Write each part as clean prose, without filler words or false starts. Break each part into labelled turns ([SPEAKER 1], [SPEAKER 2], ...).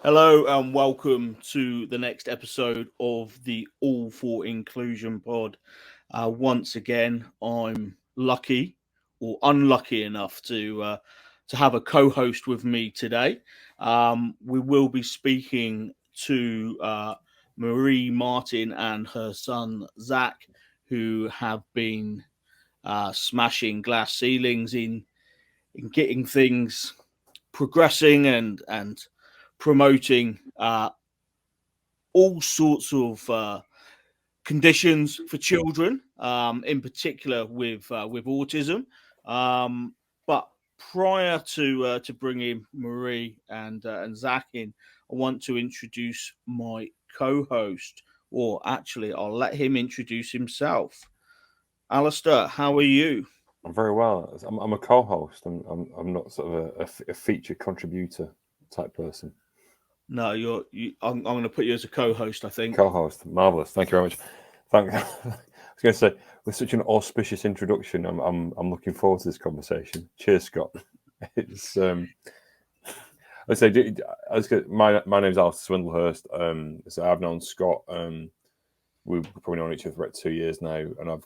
[SPEAKER 1] Hello and welcome to the next episode of the All4Inclusion Pod. Once again, I'm lucky or unlucky enough to have a co-host with me today. We will be speaking to Marie Martin and her son Zak, who have been smashing glass ceilings in getting things progressing and promoting all sorts of conditions for children, in particular with autism. But prior to bringing Marie and Zak in, I want to introduce my co-host, or actually, I'll let him introduce himself. Alistair, how are you?
[SPEAKER 2] I'm very well. I'm a co-host. I'm not sort of a featured contributor type person.
[SPEAKER 1] No, I'm going to put you as a co-host, I think.
[SPEAKER 2] Co-host, marvelous. Thank you very much. I was going to say, with such an auspicious introduction, I'm looking forward to this conversation. Cheers, Scott. It's I say, my name's Alistair Swindlehurst. So I've known Scott. We've probably known each other for about 2 years now, and I've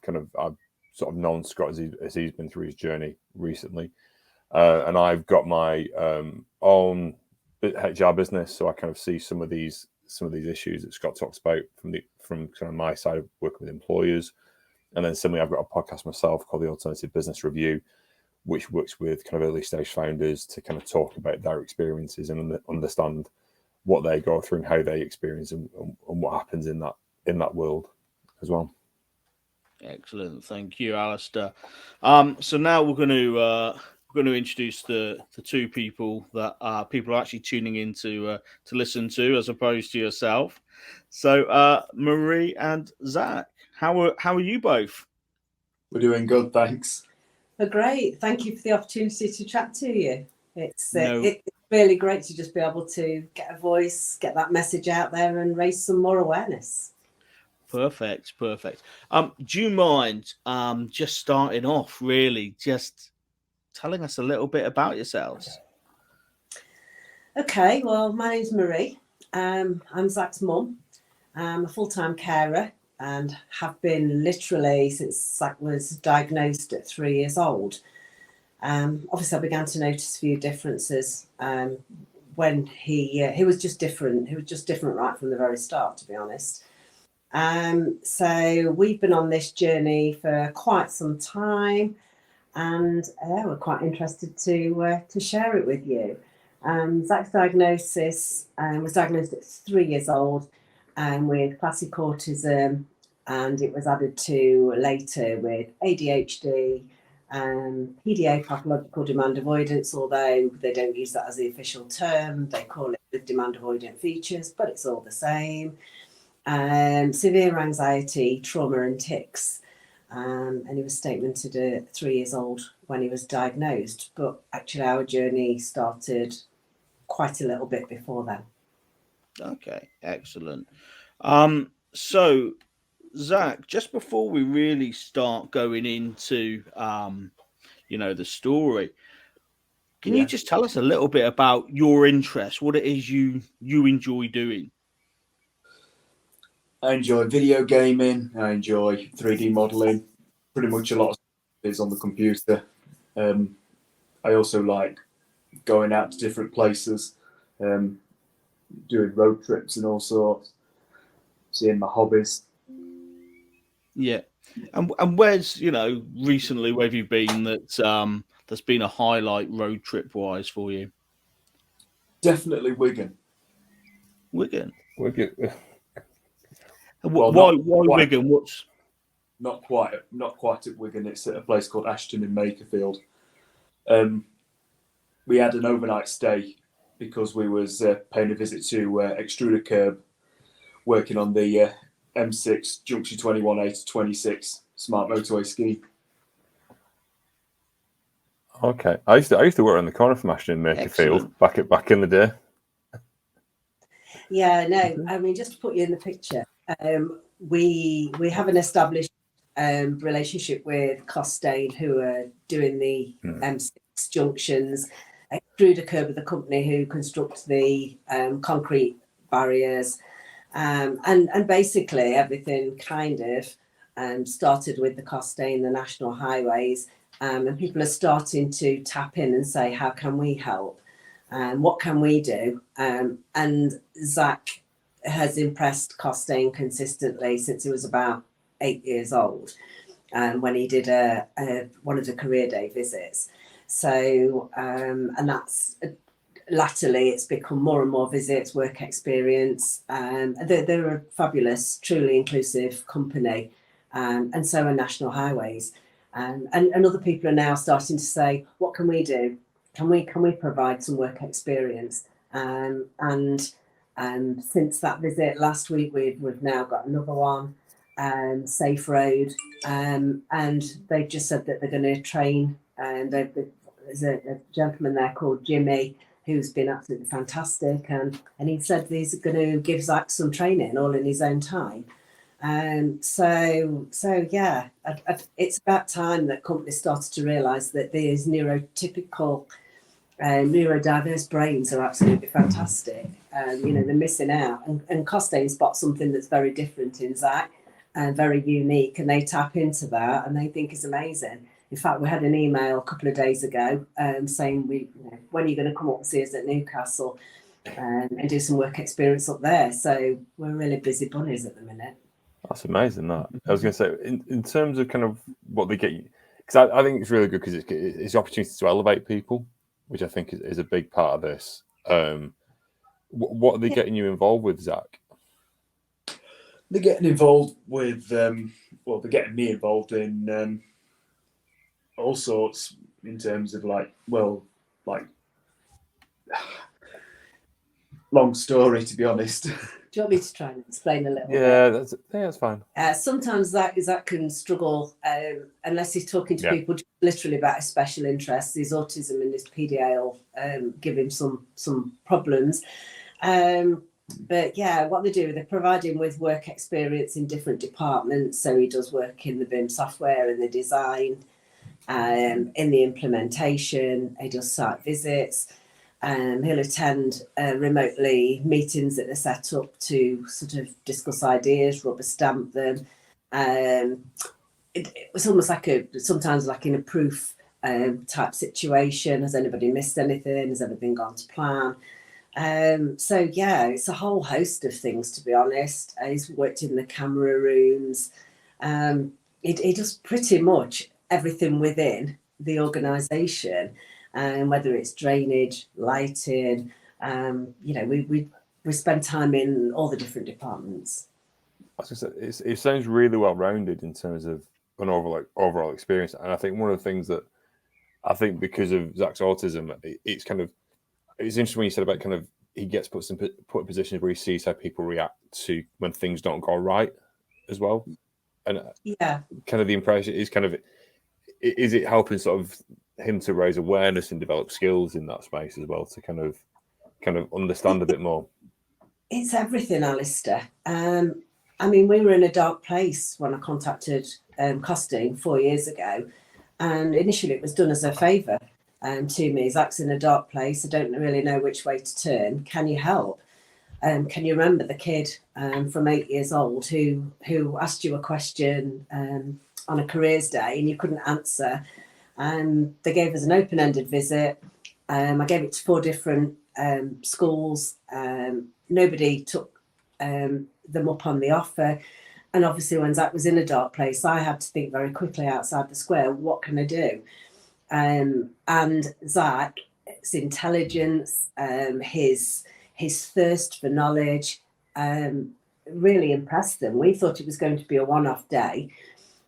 [SPEAKER 2] sort of known Scott as he's been through his journey recently, and I've got my own HR business, so I kind of see some of these issues that Scott talks about from kind of my side of working with employers, and then similarly, I've got a podcast myself called the Alternative Business Review, which works with kind of early stage founders to kind of talk about their experiences and understand what they go through and how they experience and what happens in that world as well.
[SPEAKER 1] Excellent, thank you, Alistair. So now we're going to introduce the two people that people are actually tuning in to listen to, as opposed to yourself. So Marie and Zak, how are you both?
[SPEAKER 3] We're doing good, thanks.
[SPEAKER 4] We're great. Thank you for the opportunity to chat to you. It's really great to just be able to get a voice, get that message out there, and raise some more awareness.
[SPEAKER 1] Perfect. Do you mind just starting off, really, just telling us a little bit about yourselves?
[SPEAKER 4] Okay, well, my name's Marie. I'm Zak's mum. I'm a full-time carer and have been literally since Zak was diagnosed at 3 years old. Obviously, I began to notice a few differences when he was just different. He was just different right from the very start, to be honest. So we've been on this journey for quite some time, and we're quite interested to share it with you. Zak's diagnosis was diagnosed at 3 years old with classic autism, and it was added to later with ADHD, PDA, pathological demand avoidance, although they don't use that as the official term. They call it the demand avoidant features, but it's all the same. Severe anxiety, trauma and tics. And he was statemented at 3 years old when he was diagnosed. But actually our journey started quite a little bit before then.
[SPEAKER 1] Okay, excellent. So Zak, just before we really start going into the story, can you just tell us a little bit about your interest, what it is you enjoy doing?
[SPEAKER 3] I enjoy video gaming. I enjoy 3D modeling. Pretty much a lot of stuff is on the computer. I also like going out to different places, doing road trips and all sorts, seeing my hobbies.
[SPEAKER 1] Yeah. And where's, recently, where have you been that's been a highlight road trip wise for you?
[SPEAKER 3] Definitely Wigan.
[SPEAKER 1] Wigan.
[SPEAKER 3] Well,
[SPEAKER 1] why Wigan? What's
[SPEAKER 3] not quite at Wigan. It's at a place called Ashton in Makerfield. We had an overnight stay because we was paying a visit to Extruder Curb, working on the M6 Junction 21A to 26 smart motorway scheme.
[SPEAKER 2] Okay, I used to work around the corner from Ashton in Makerfield back in the day.
[SPEAKER 4] Yeah, no, I mean, just to put you in the picture, we have an established relationship with Costain, who are doing the M6 junctions. Extruder Curb are the company who construct the concrete barriers. And basically everything kind of started with the Costain, the national highways, and people are starting to tap in and say, how can we help? What can we do? And Zak has impressed Costain consistently since he was about 8 years old, when he did one of the career day visits. So, and that's latterly it's become more and more visits, work experience. They're a fabulous, truly inclusive company, and so are National Highways. And other people are now starting to say, what can we do? Can we provide some work experience? And since that visit last week, we've now got another one, Safe Road, and they've just said that they're going to train. And there's a gentleman there called Jimmy who's been absolutely fantastic, and he said he's going to give Zak some training all in his own time. So yeah, it's about time that companies started to realise that these neurotypical, neurodiverse brains are absolutely fantastic. They're missing out, and Costain spots something that's very different in Zak and very unique, and they tap into that and they think it's amazing. In fact, we had an email a couple of days ago saying, when are you going to come up and see us at Newcastle and do some work experience up there? So we're really busy bunnies at the minute.
[SPEAKER 2] That's amazing. That I was going to say, in terms of kind of what they get you, because I think it's really good because it's the opportunity to elevate people, which I think is a big part of this. What are they getting you involved with, Zak?
[SPEAKER 3] They're getting involved with, they're getting me involved in all sorts, in terms of long story, to be honest.
[SPEAKER 4] Do you want me to try and explain a little bit?
[SPEAKER 2] Yeah, that's fine.
[SPEAKER 4] Sometimes Zak can struggle unless he's talking to people just literally about his special interests. His autism and his PDA give him some problems. But yeah, what they do, they provide him with work experience in different departments. So he does work in the BIM software and the design, in the implementation. He does site visits. He'll attend remotely meetings that are set up to sort of discuss ideas, rubber stamp them. It was almost sometimes like in a proof type situation. Has anybody missed anything? Has everything gone to plan? So yeah, it's a whole host of things, to be honest. He's worked in the camera rooms. He does pretty much everything within the organisation. Whether it's drainage, lighting, we spend time in all the different departments.
[SPEAKER 2] It sounds really well rounded in terms of an overall experience, and I think one of the things that I think because of Zak's autism, it's interesting when you said about kind of he gets put in positions where he sees how people react to when things don't go right as well, and kind of the impression is is it helping sort of him to raise awareness and develop skills in that space as well to kind of understand a bit more?
[SPEAKER 4] It's everything, Alistair. We were in a dark place when I contacted Costain 4 years ago, and initially it was done as a favour to me. Zak's in a dark place. I don't really know which way to turn. Can you help? Can you remember the kid from 8 years old who asked you a question on a careers day and you couldn't answer? They gave us an open-ended visit. I gave it to 4 different schools. Nobody took them up on the offer. And obviously when Zak was in a dark place, I had to think very quickly outside the square, what can I do? And Zak's intelligence, his thirst for knowledge really impressed them. We thought it was going to be a one-off day.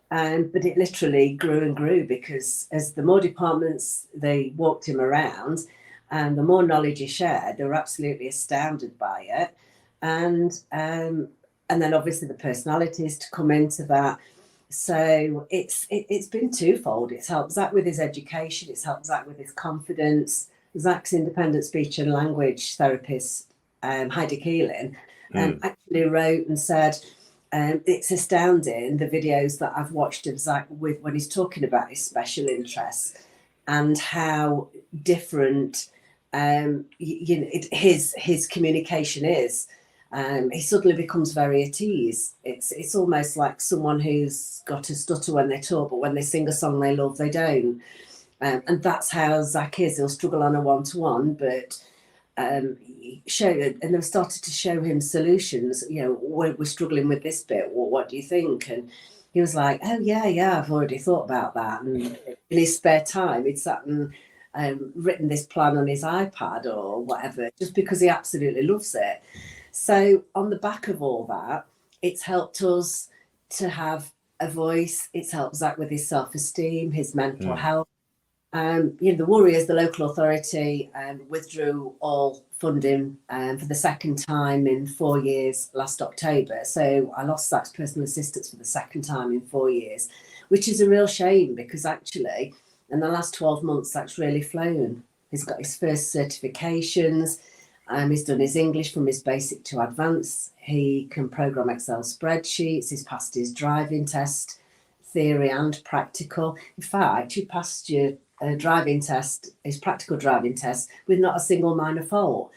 [SPEAKER 4] But it literally grew and grew, because as the more departments they walked him around and the more knowledge he shared, they were absolutely astounded by it. And then obviously the personalities to come into that. So it's been twofold. It's helped Zak with his education. It's helped Zak with his confidence. Zak's independent speech and language therapist, Heidi Keeling, actually wrote and said, it's astounding the videos that I've watched of Zak when he's talking about his special interests and how different his communication is. He suddenly becomes very at ease. It's almost like someone who's got a stutter when they talk, but when they sing a song they love, they don't. And that's how Zak is. He'll struggle on a one-to-one, but and they've started to show him solutions. We're struggling with this bit. What do you think? And he was like, oh yeah, I've already thought about that. And in his spare time, he'd sat and written this plan on his iPad or whatever, just because he absolutely loves it. So on the back of all that, it's helped us to have a voice. It's helped Zak with his self-esteem, his mental health. The Warriors, the local authority, withdrew all funding for the second time in 4 years last October. So I lost Zak's personal assistance for the second time in 4 years, which is a real shame because actually in the last 12 months, Zak's really flown. He's got his first certifications. He's done his English from his basic to advanced. He can program Excel spreadsheets. He's passed his driving test, theory and practical. In fact, he passed your driving test, his practical driving test, with not a single minor fault.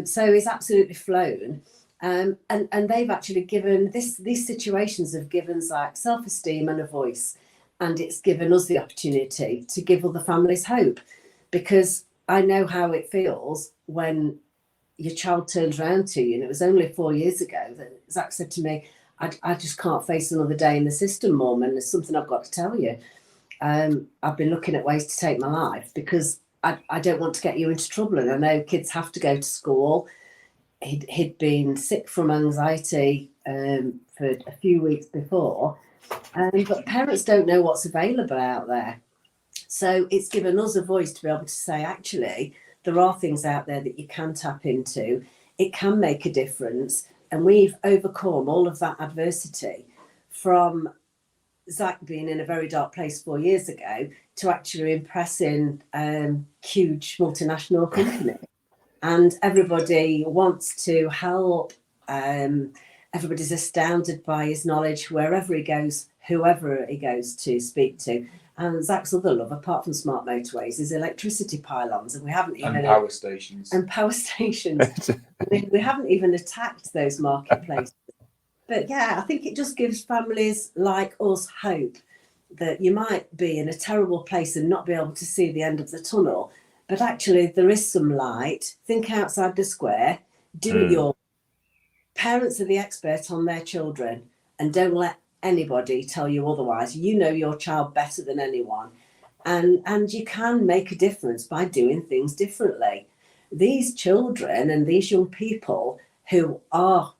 [SPEAKER 4] So he's absolutely flown. And they've actually given these situations have given Zak self-esteem and a voice. And it's given us the opportunity to give other families hope, because I know how it feels when your child turns around to you. And it was only 4 years ago that Zak said to me, I just can't face another day in the system, Mum, and there's something I've got to tell you. I've been looking at ways to take my life because I don't want to get you into trouble. And I know kids have to go to school. He'd been sick from anxiety for a few weeks before, but parents don't know what's available out there. So it's given us a voice to be able to say, actually, there are things out there that you can tap into. It can make a difference. And we've overcome all of that adversity from Zak being in a very dark place 4 years ago to actually impressing huge multinational company. And everybody wants to help. Everybody's astounded by his knowledge wherever he goes, whoever he goes to speak to. And Zak's other love, apart from smart motorways, is electricity pylons. And we haven't even...
[SPEAKER 3] And power stations.
[SPEAKER 4] And power stations. we haven't even attacked those marketplaces. But yeah, I think it just gives families like us hope that you might be in a terrible place and not be able to see the end of the tunnel. But actually, there is some light. Think outside the square. Do it your... Parents are the expert on their children, and don't let anybody tell you otherwise. You know your child better than anyone, and you can make a difference by doing things differently. These children and these young people who are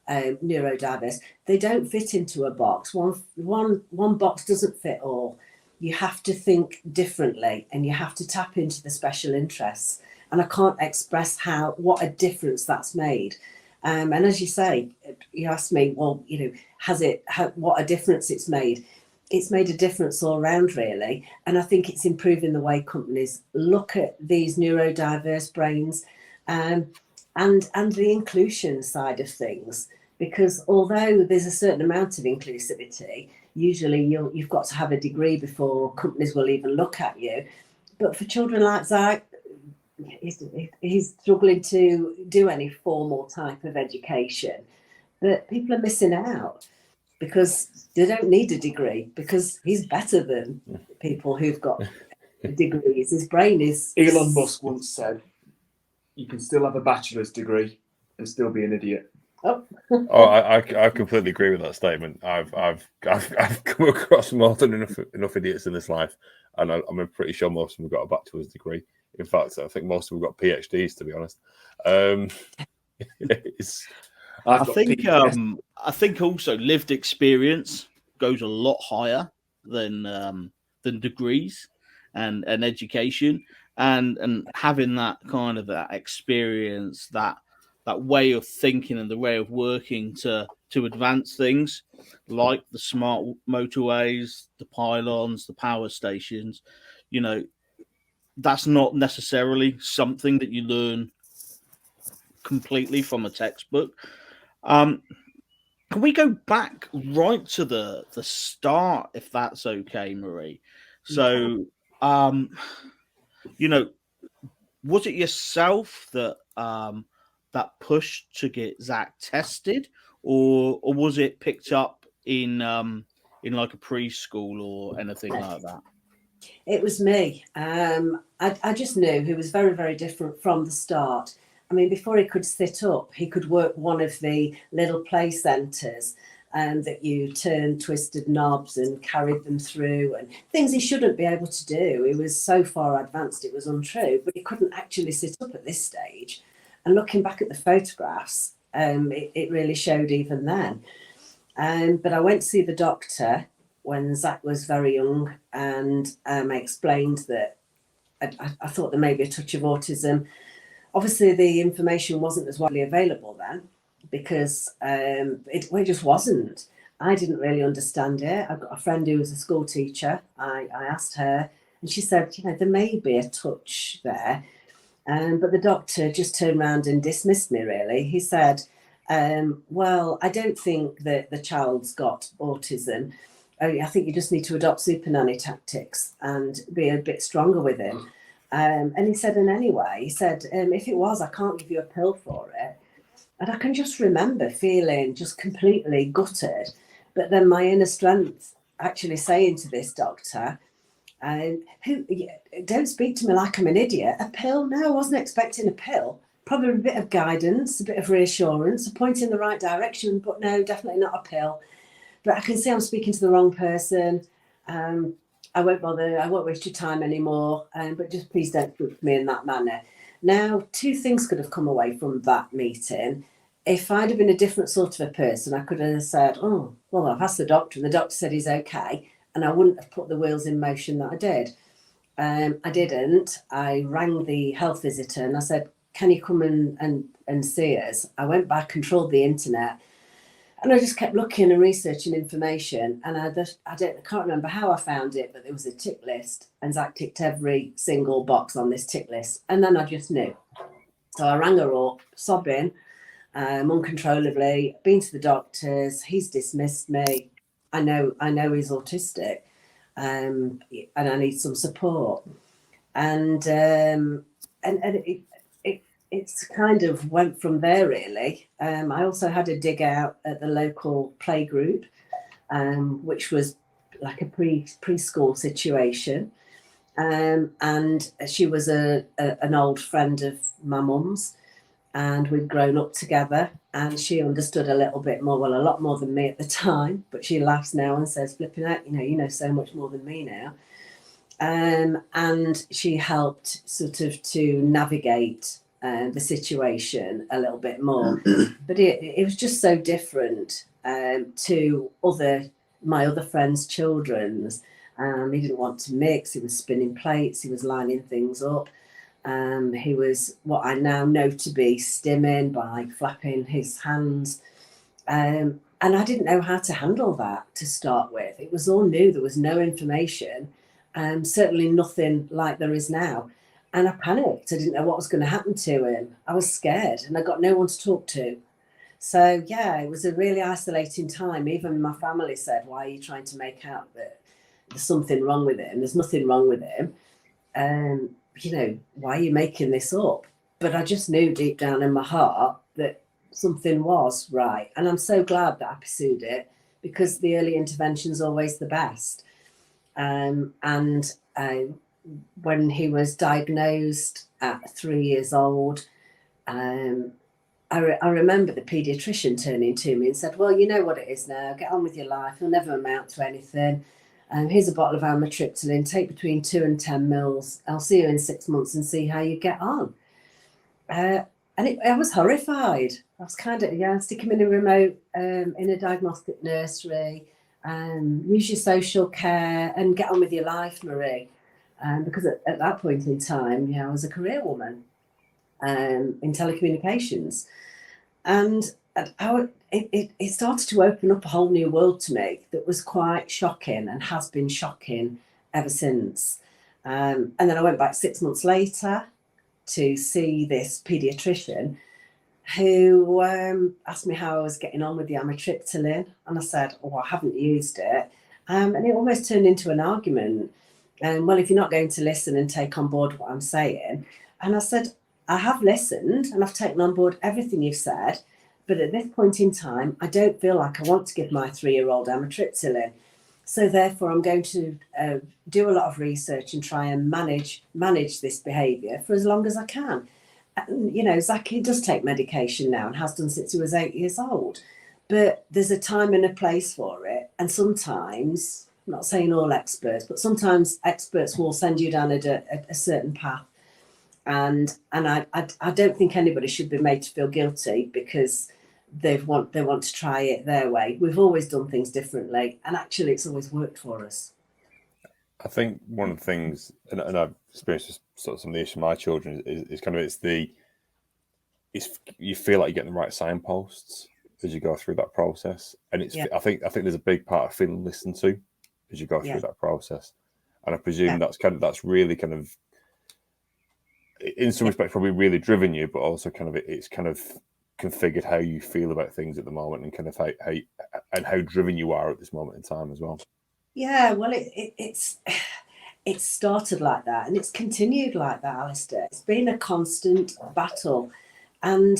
[SPEAKER 4] neurodiverse, they don't fit into a box. One box doesn't fit all. You have to think differently, and you have to tap into the special interests. And I can't express what a difference that's made. And as you say, you asked me, well, what a difference it's made. It's made a difference all around, really. And I think it's improving the way companies look at these neurodiverse brains and the inclusion side of things. Because although there's a certain amount of inclusivity, usually you've got to have a degree before companies will even look at you. But for children like Zak, he's struggling to do any formal type of education, but people are missing out because they don't need a degree, because he's better than people who've got degrees. His brain is...
[SPEAKER 3] Elon Musk once said, you can still have a bachelor's degree and still be an idiot.
[SPEAKER 2] I completely agree with that statement. I've come across more than enough idiots in this life, and I'm pretty sure most of them have got a bachelor's degree. In fact, I think most of them have got PhDs, to be honest.
[SPEAKER 1] I think also lived experience goes a lot higher than degrees and education, and having that kind of that experience, that way of thinking and the way of working to advance things like the smart motorways, the pylons, the power stations, that's not necessarily something that you learn completely from a textbook. Can we go back right to the start, if that's okay, Marie? So, was it yourself that that pushed to get Zak tested, or was it picked up in like a preschool or anything like that?
[SPEAKER 4] It was me. I just knew he was very, very different from the start. I mean, before he could sit up, he could work one of the little play centres that you turned twisted knobs and carried them through, and things he shouldn't be able to do. He was so far advanced, it was untrue, but he couldn't actually sit up at this stage. And looking back at the photographs, it really showed even then. But I went to see the doctor when Zak was very young, and I explained that I thought there may be a touch of autism. Obviously, the information wasn't as widely available then, because it just wasn't. I didn't really understand it. I've got a friend who was a school teacher. I asked her, and she said, you know, there may be a touch there. But the doctor just turned around and dismissed me, really. He said, well, I don't think that the child's got autism. I think you just need to adopt super nanny tactics and be a bit stronger with him. And he said, and anyway, he said, if it was, I can't give you a pill for it. And I can just remember feeling just completely gutted. But then my inner strength actually saying to this doctor, don't speak to me like I'm an idiot. A pill? No, I wasn't expecting a pill. Probably a bit of guidance, a bit of reassurance, a point in the right direction, but no, definitely not a pill. But I can see I'm speaking to the wrong person. I won't bother. I won't waste your time anymore. But just please don't speak to me in that manner. Now, two things could have come away from that meeting. If I'd have been a different sort of a person, I could have said, oh, well, I've asked the doctor, and the doctor said he's okay. And I wouldn't have put the wheels in motion that I did. I didn't. I rang the health visitor and I said, can you come and see us? I went back and trawled the internet, and I just kept looking and researching information. And I can't remember how I found it, but there was a tick list, and Zak ticked every single box on this tick list. And then I just knew. So I rang her up, sobbing, uncontrollably, been to the doctors, he's dismissed me. I know he's autistic, and I need some support. And it's kind of went from there, really. I also had a dig out at the local play group, which was like a preschool situation. And she was an old friend of my mum's, and we'd grown up together, and she understood a little bit more, well, a lot more than me at the time, but she laughs now and says, flipping out, you know so much more than me now. And she helped sort of to navigate the situation a little bit more. But it was just so different to my other friends' children's. He didn't want to mix, he was spinning plates, he was lining things up. He was what I now know to be stimming by flapping his hands. And I didn't know how to handle that to start with. It was all new. There was no information, certainly nothing like there is now. And I panicked. I didn't know what was going to happen to him. I was scared, and I got no one to talk to. So, yeah, it was a really isolating time. Even my family said, why are you trying to make out that there's something wrong with him? There's nothing wrong with him. Why are you making this up? But I just knew deep down in my heart that something was right. And I'm so glad that I pursued it, because the early intervention is always the best. When he was diagnosed at 3 years old, I remember the paediatrician turning to me and said, well, you know what it is now, get on with your life, you'll never amount to anything. Here's a bottle of amitriptyline, take between 2 and 10 mils. I'll see you in 6 months and see how you get on. I was horrified. I was kind of, stick him in a remote, in a diagnostic nursery, use your social care and get on with your life, Marie. Because at that point in time, I was a career woman in telecommunications. And it started to open up a whole new world to me that was quite shocking and has been shocking ever since. And then I went back 6 months later to see this paediatrician who asked me how I was getting on with the amitriptyline. And I said, I haven't used it. And it almost turned into an argument. Well, if you're not going to listen and take on board what I'm saying, And I said, I have listened and I've taken on board everything you've said, but at this point in time, I don't feel like I want to give my 3-year-old amitriptyline. So therefore, I'm going to do a lot of research and try and manage this behaviour for as long as I can. And, you know, Zak, he does take medication now and has done since he was 8 years old. But there's a time and a place for it. And sometimes, I'm not saying all experts, but sometimes experts will send you down a certain path. And I don't think anybody should be made to feel guilty because they want to try it their way. We've always done things differently, and actually it's always worked for us.
[SPEAKER 2] I think one of the things, and I've experienced sort of some of the issues with my children, is kind of you feel like you're getting the right signposts as you go through that process, and I think there's a big part of feeling listened to as you go through that process, and I presume that's really kind of, in some respects, probably really driven you, but also kind of it's kind of configured how you feel about things at the moment, and kind of how driven you are at this moment in time as well. Yeah,
[SPEAKER 4] well, it's started like that, and it's continued like that, Alistair. It's been a constant battle, and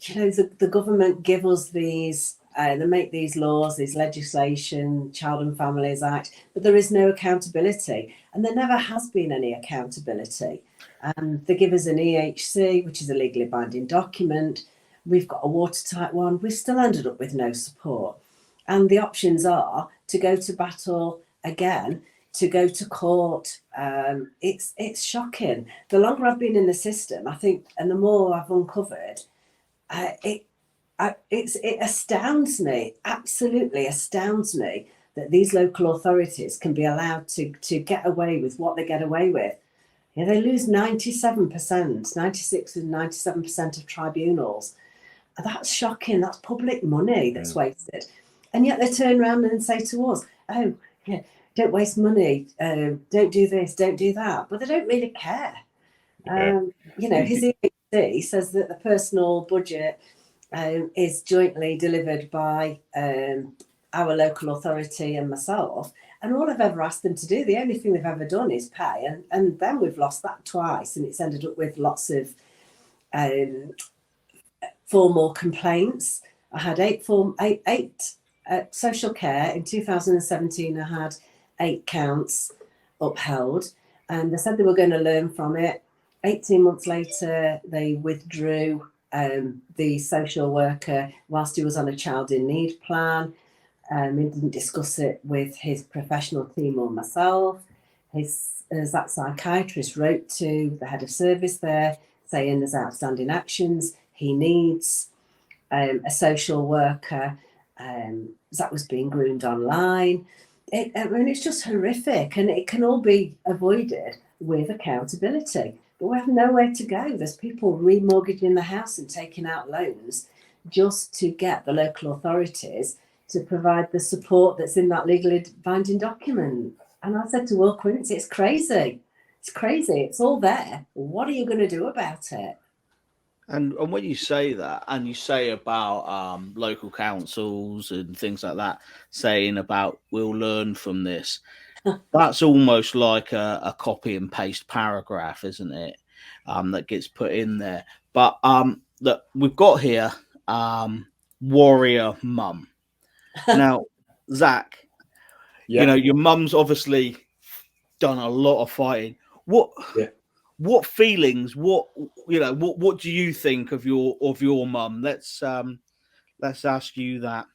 [SPEAKER 4] you know the government give us these. They make these laws, these legislation, Child and Families Act, but there is no accountability, and there never has been any accountability. And they give us an EHC, which is a legally binding document. We've got a watertight one. We've still ended up with no support. And the options are to go to battle again, to go to court. It's shocking. The longer I've been in the system, I think, and the more I've uncovered, it astounds me, absolutely astounds me, that these local authorities can be allowed to get away with what they get away with. You know, they lose 97%, 96 and 97% of tribunals. That's shocking. That's public money that's wasted. And yet they turn around and say to us, oh, yeah, don't waste money, don't do this, don't do that. But they don't really care. You know, his EHC says that the personal budget is jointly delivered by our local authority and myself. And all I've ever asked them to do, the only thing they've ever done is pay. And then we've lost that twice. And it's ended up with lots of formal complaints. I had eight social care. In 2017, I had 8 counts upheld. And they said they were going to learn from it. 18 months later, they withdrew the social worker whilst he was on a child in need plan. He didn't discuss it with his professional team or myself. That psychiatrist wrote to the head of service there saying there's outstanding actions. He needs a social worker. That was being groomed online. It's just horrific, and it can all be avoided with accountability. But we have nowhere to go. There's people remortgaging the house and taking out loans just to get the local authorities to provide the support that's in that legally binding document. And I said to Will Quince, it's crazy. It's crazy. It's all there. What are you going to do about it?
[SPEAKER 1] And when you say that, and you say about local councils and things like that, saying about we'll learn from this, that's almost like a copy and paste paragraph, isn't it? That gets put in there. But that we've got here, warrior mum. Now, Zak, you know, your mum's obviously done a lot of fighting. What feelings? What do you think of your mum? Let's ask you that.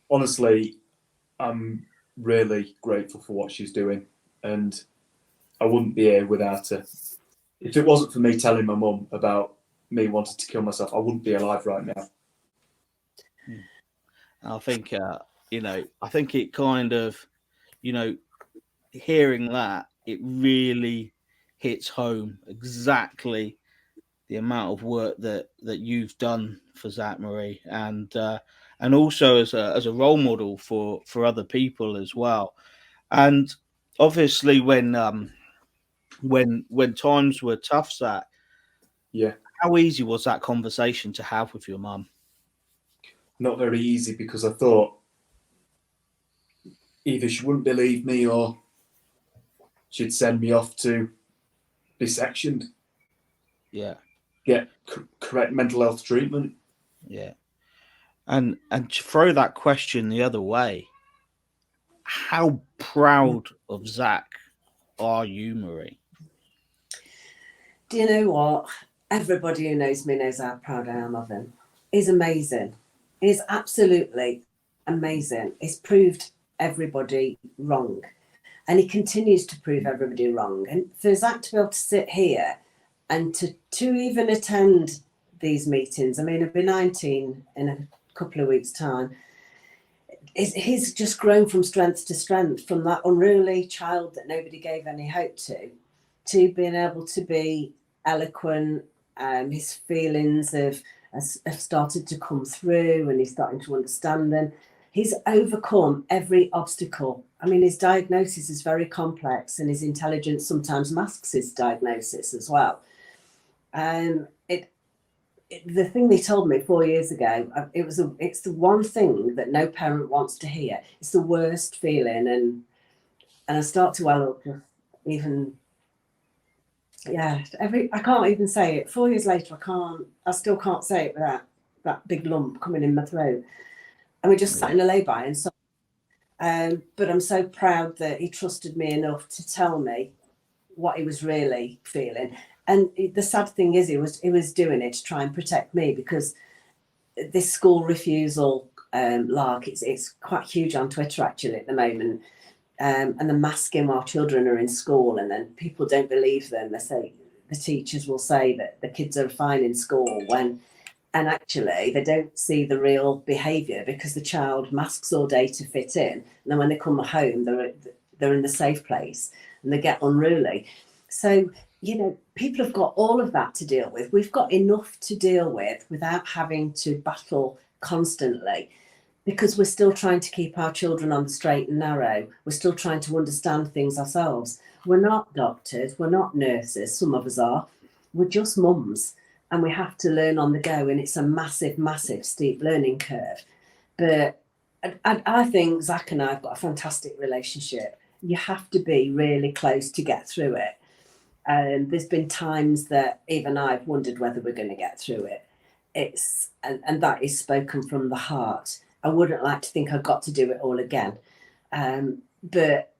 [SPEAKER 3] Honestly, I'm really grateful for what she's doing, and I wouldn't be here without her. If it wasn't for me telling my mum about me wanting to kill myself, I wouldn't be alive right now.
[SPEAKER 1] I think I think it kind of, hearing that, it really hits home exactly the amount of work that you've done for Zak Marie, and also as a role model for other people as well. And obviously when times were tough, Zak, how easy was that conversation to have with your mum?
[SPEAKER 3] Not very easy, because I thought either she wouldn't believe me or she'd send me off to be sectioned.
[SPEAKER 1] Yeah.
[SPEAKER 3] get correct mental health treatment.
[SPEAKER 1] Yeah. And to throw that question the other way, how proud of Zak are you, Marie?
[SPEAKER 4] Do you know what? Everybody who knows me knows how proud I am of him. He's amazing. He's absolutely amazing. He's proved everybody wrong. And he continues to prove everybody wrong. And for Zak to be able to sit here and to even attend these meetings, I mean, he'll be 19 in a couple of weeks' time. He's just grown from strength to strength, from that unruly child that nobody gave any hope to being able to be eloquent. His feelings have started to come through, and he's starting to understand them. He's overcome every obstacle. I mean, his diagnosis is very complex, and his intelligence sometimes masks his diagnosis as well. The thing they told me 4 years ago, it's the one thing that no parent wants to hear. It's the worst feeling, and I start to well up even. Yeah, I can't even say it. 4 years later, I still can't say it without that big lump coming in my throat. And we just sat in a lay-by and so. But I'm so proud that he trusted me enough to tell me what he was really feeling. And the sad thing is, he was doing it to try and protect me, because this school refusal lark, it's quite huge on Twitter actually at the moment. And the masking while children are in school, and then people don't believe them. They say, the teachers will say that the kids are fine in school and actually they don't see the real behaviour, because the child masks all day to fit in, and then when they come home they're in the safe place and they get unruly. So, you know, people have got all of that to deal with. We've got enough to deal with without having to battle constantly, because we're still trying to keep our children on the straight and narrow. We're still trying to understand things ourselves. We're not doctors, we're not nurses, some of us are. We're just mums, and we have to learn on the go, and it's a massive, massive steep learning curve. But I think Zak and I have got a fantastic relationship. You have to be really close to get through it. There's been times that even I've wondered whether we're going to get through it. And that is spoken from the heart. I wouldn't like to think I've got to do it all again. But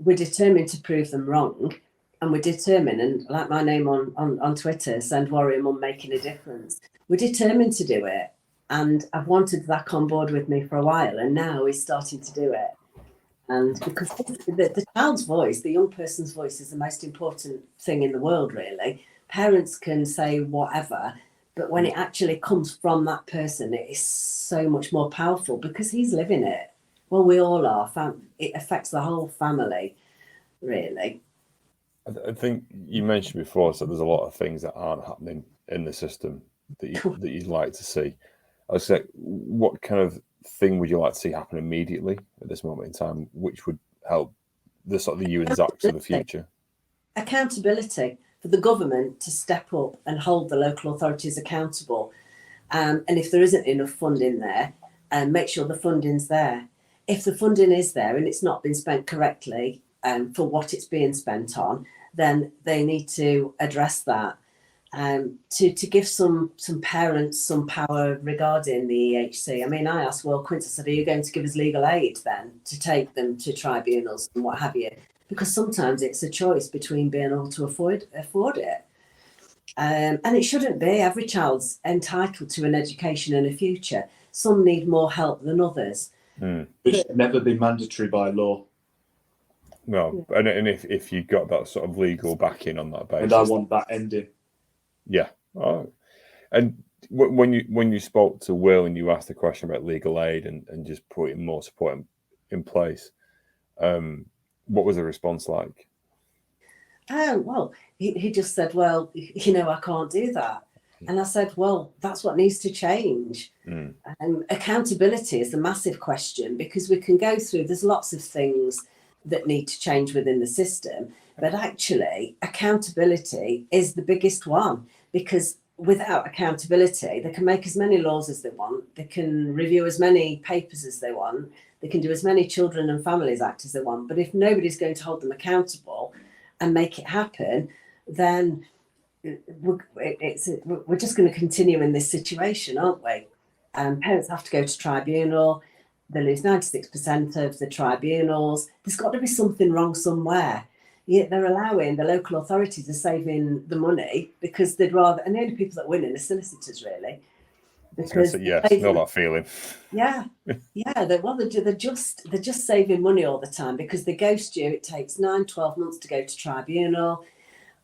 [SPEAKER 4] we're determined to prove them wrong. And we're determined, and like my name on Twitter, Send Warrior Mum Making a Difference. We're determined to do it. And I've wanted Zak on board with me for a while, and now he's starting to do it. And because the child's voice, the young person's voice, is the most important thing in the world, really. Parents can say whatever, but when it actually comes from that person, it is so much more powerful, because he's living it. Well, we all are. It affects the whole family, really.
[SPEAKER 2] I think you mentioned before, so there's a lot of things that aren't happening in the system that you'd like to see. I was like, what kind of thing would you like to see happen immediately at this moment in time, which would help the you and Zaks of the future?
[SPEAKER 4] Accountability for the government to step up and hold the local authorities accountable. And if there isn't enough funding there, make sure the funding's there. If the funding is there and it's not been spent correctly for what it's being spent on, then they need to address that. To give some parents some power regarding the EHC. I mean, I asked Will Quince, I said, are you going to give us legal aid then to take them to tribunals and what have you? Because sometimes it's a choice between being able to afford it. And it shouldn't be. Every child's entitled to an education and a future. Some need more help than others.
[SPEAKER 3] It should never be mandatory by law.
[SPEAKER 2] No, yeah. And if you got that sort of legal backing on that basis.
[SPEAKER 3] And I want that ending.
[SPEAKER 2] Yeah. Oh. And when you spoke to Will and you asked the question about legal aid and just putting more support in place, what was the response like?
[SPEAKER 4] Oh, well, he just said, well, I can't do that. And I said, well, that's what needs to change. Accountability is a massive question, because we can go through, there's lots of things that need to change within the system. But actually, accountability is the biggest one, because without accountability, they can make as many laws as they want. They can review as many papers as they want. They can do as many Children and Families Act as they want. But if nobody's going to hold them accountable and make it happen, then we're just going to continue in this situation, aren't we? Parents have to go to tribunal. They lose 96% of the tribunals. There's got to be something wrong somewhere. Yet they're allowing the local authorities are saving the money because they'd rather, and the only people that win are the solicitors, really. Because
[SPEAKER 2] yes, know that feeling.
[SPEAKER 4] Yeah, they're just saving money all the time because they ghost you. It takes 9-12 months to go to tribunal.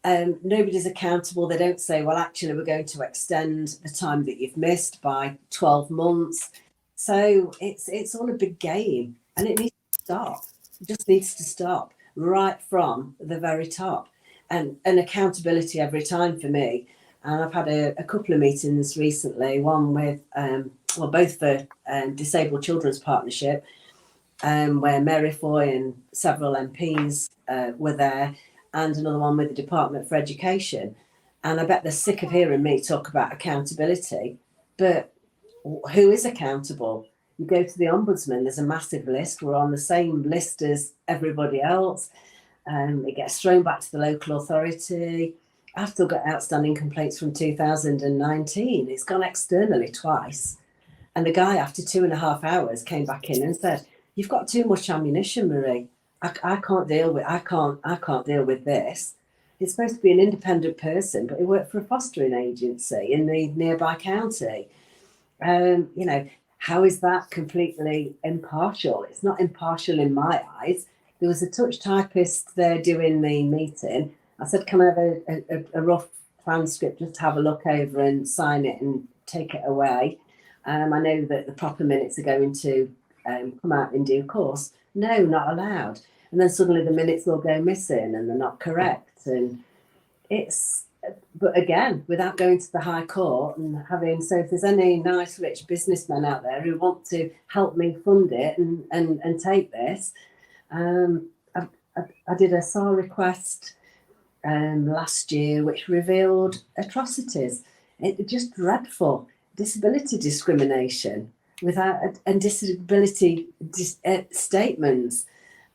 [SPEAKER 4] Nobody's accountable. They don't say, well, actually, we're going to extend the time that you've missed by 12 months. So it's all a big game, and it needs to stop. It just needs to stop right from the very top, and accountability every time for me. And I've had a couple of meetings recently, one with, both for Disabled Children's Partnership, where Mary Foy and several MPs were there, and another one with the Department for Education. And I bet they're sick of hearing me talk about accountability, but who is accountable? You go to the Ombudsman, there's a massive list. We're on the same list as everybody else. It gets thrown back to the local authority. I've still got outstanding complaints from 2019. It's gone externally twice. And the guy, after 2.5 hours, came back in and said, "You've got too much ammunition, Marie. I can't deal with this." It's supposed to be an independent person, but he worked for a fostering agency in the nearby county. How is that completely impartial? It's not impartial in my eyes. There was a touch typist there doing the meeting. I said, "Can I have a rough transcript just to have a look over and sign it and take it away? I know that the proper minutes are going to come out in due course." No, not allowed. And then suddenly the minutes all go missing and they're not correct. And but again, without going to the High Court and having, so if there's any nice rich businessmen out there who want to help me fund it and take this, I did a SAR request last year which revealed atrocities. It's just dreadful. Disability discrimination and disability statements.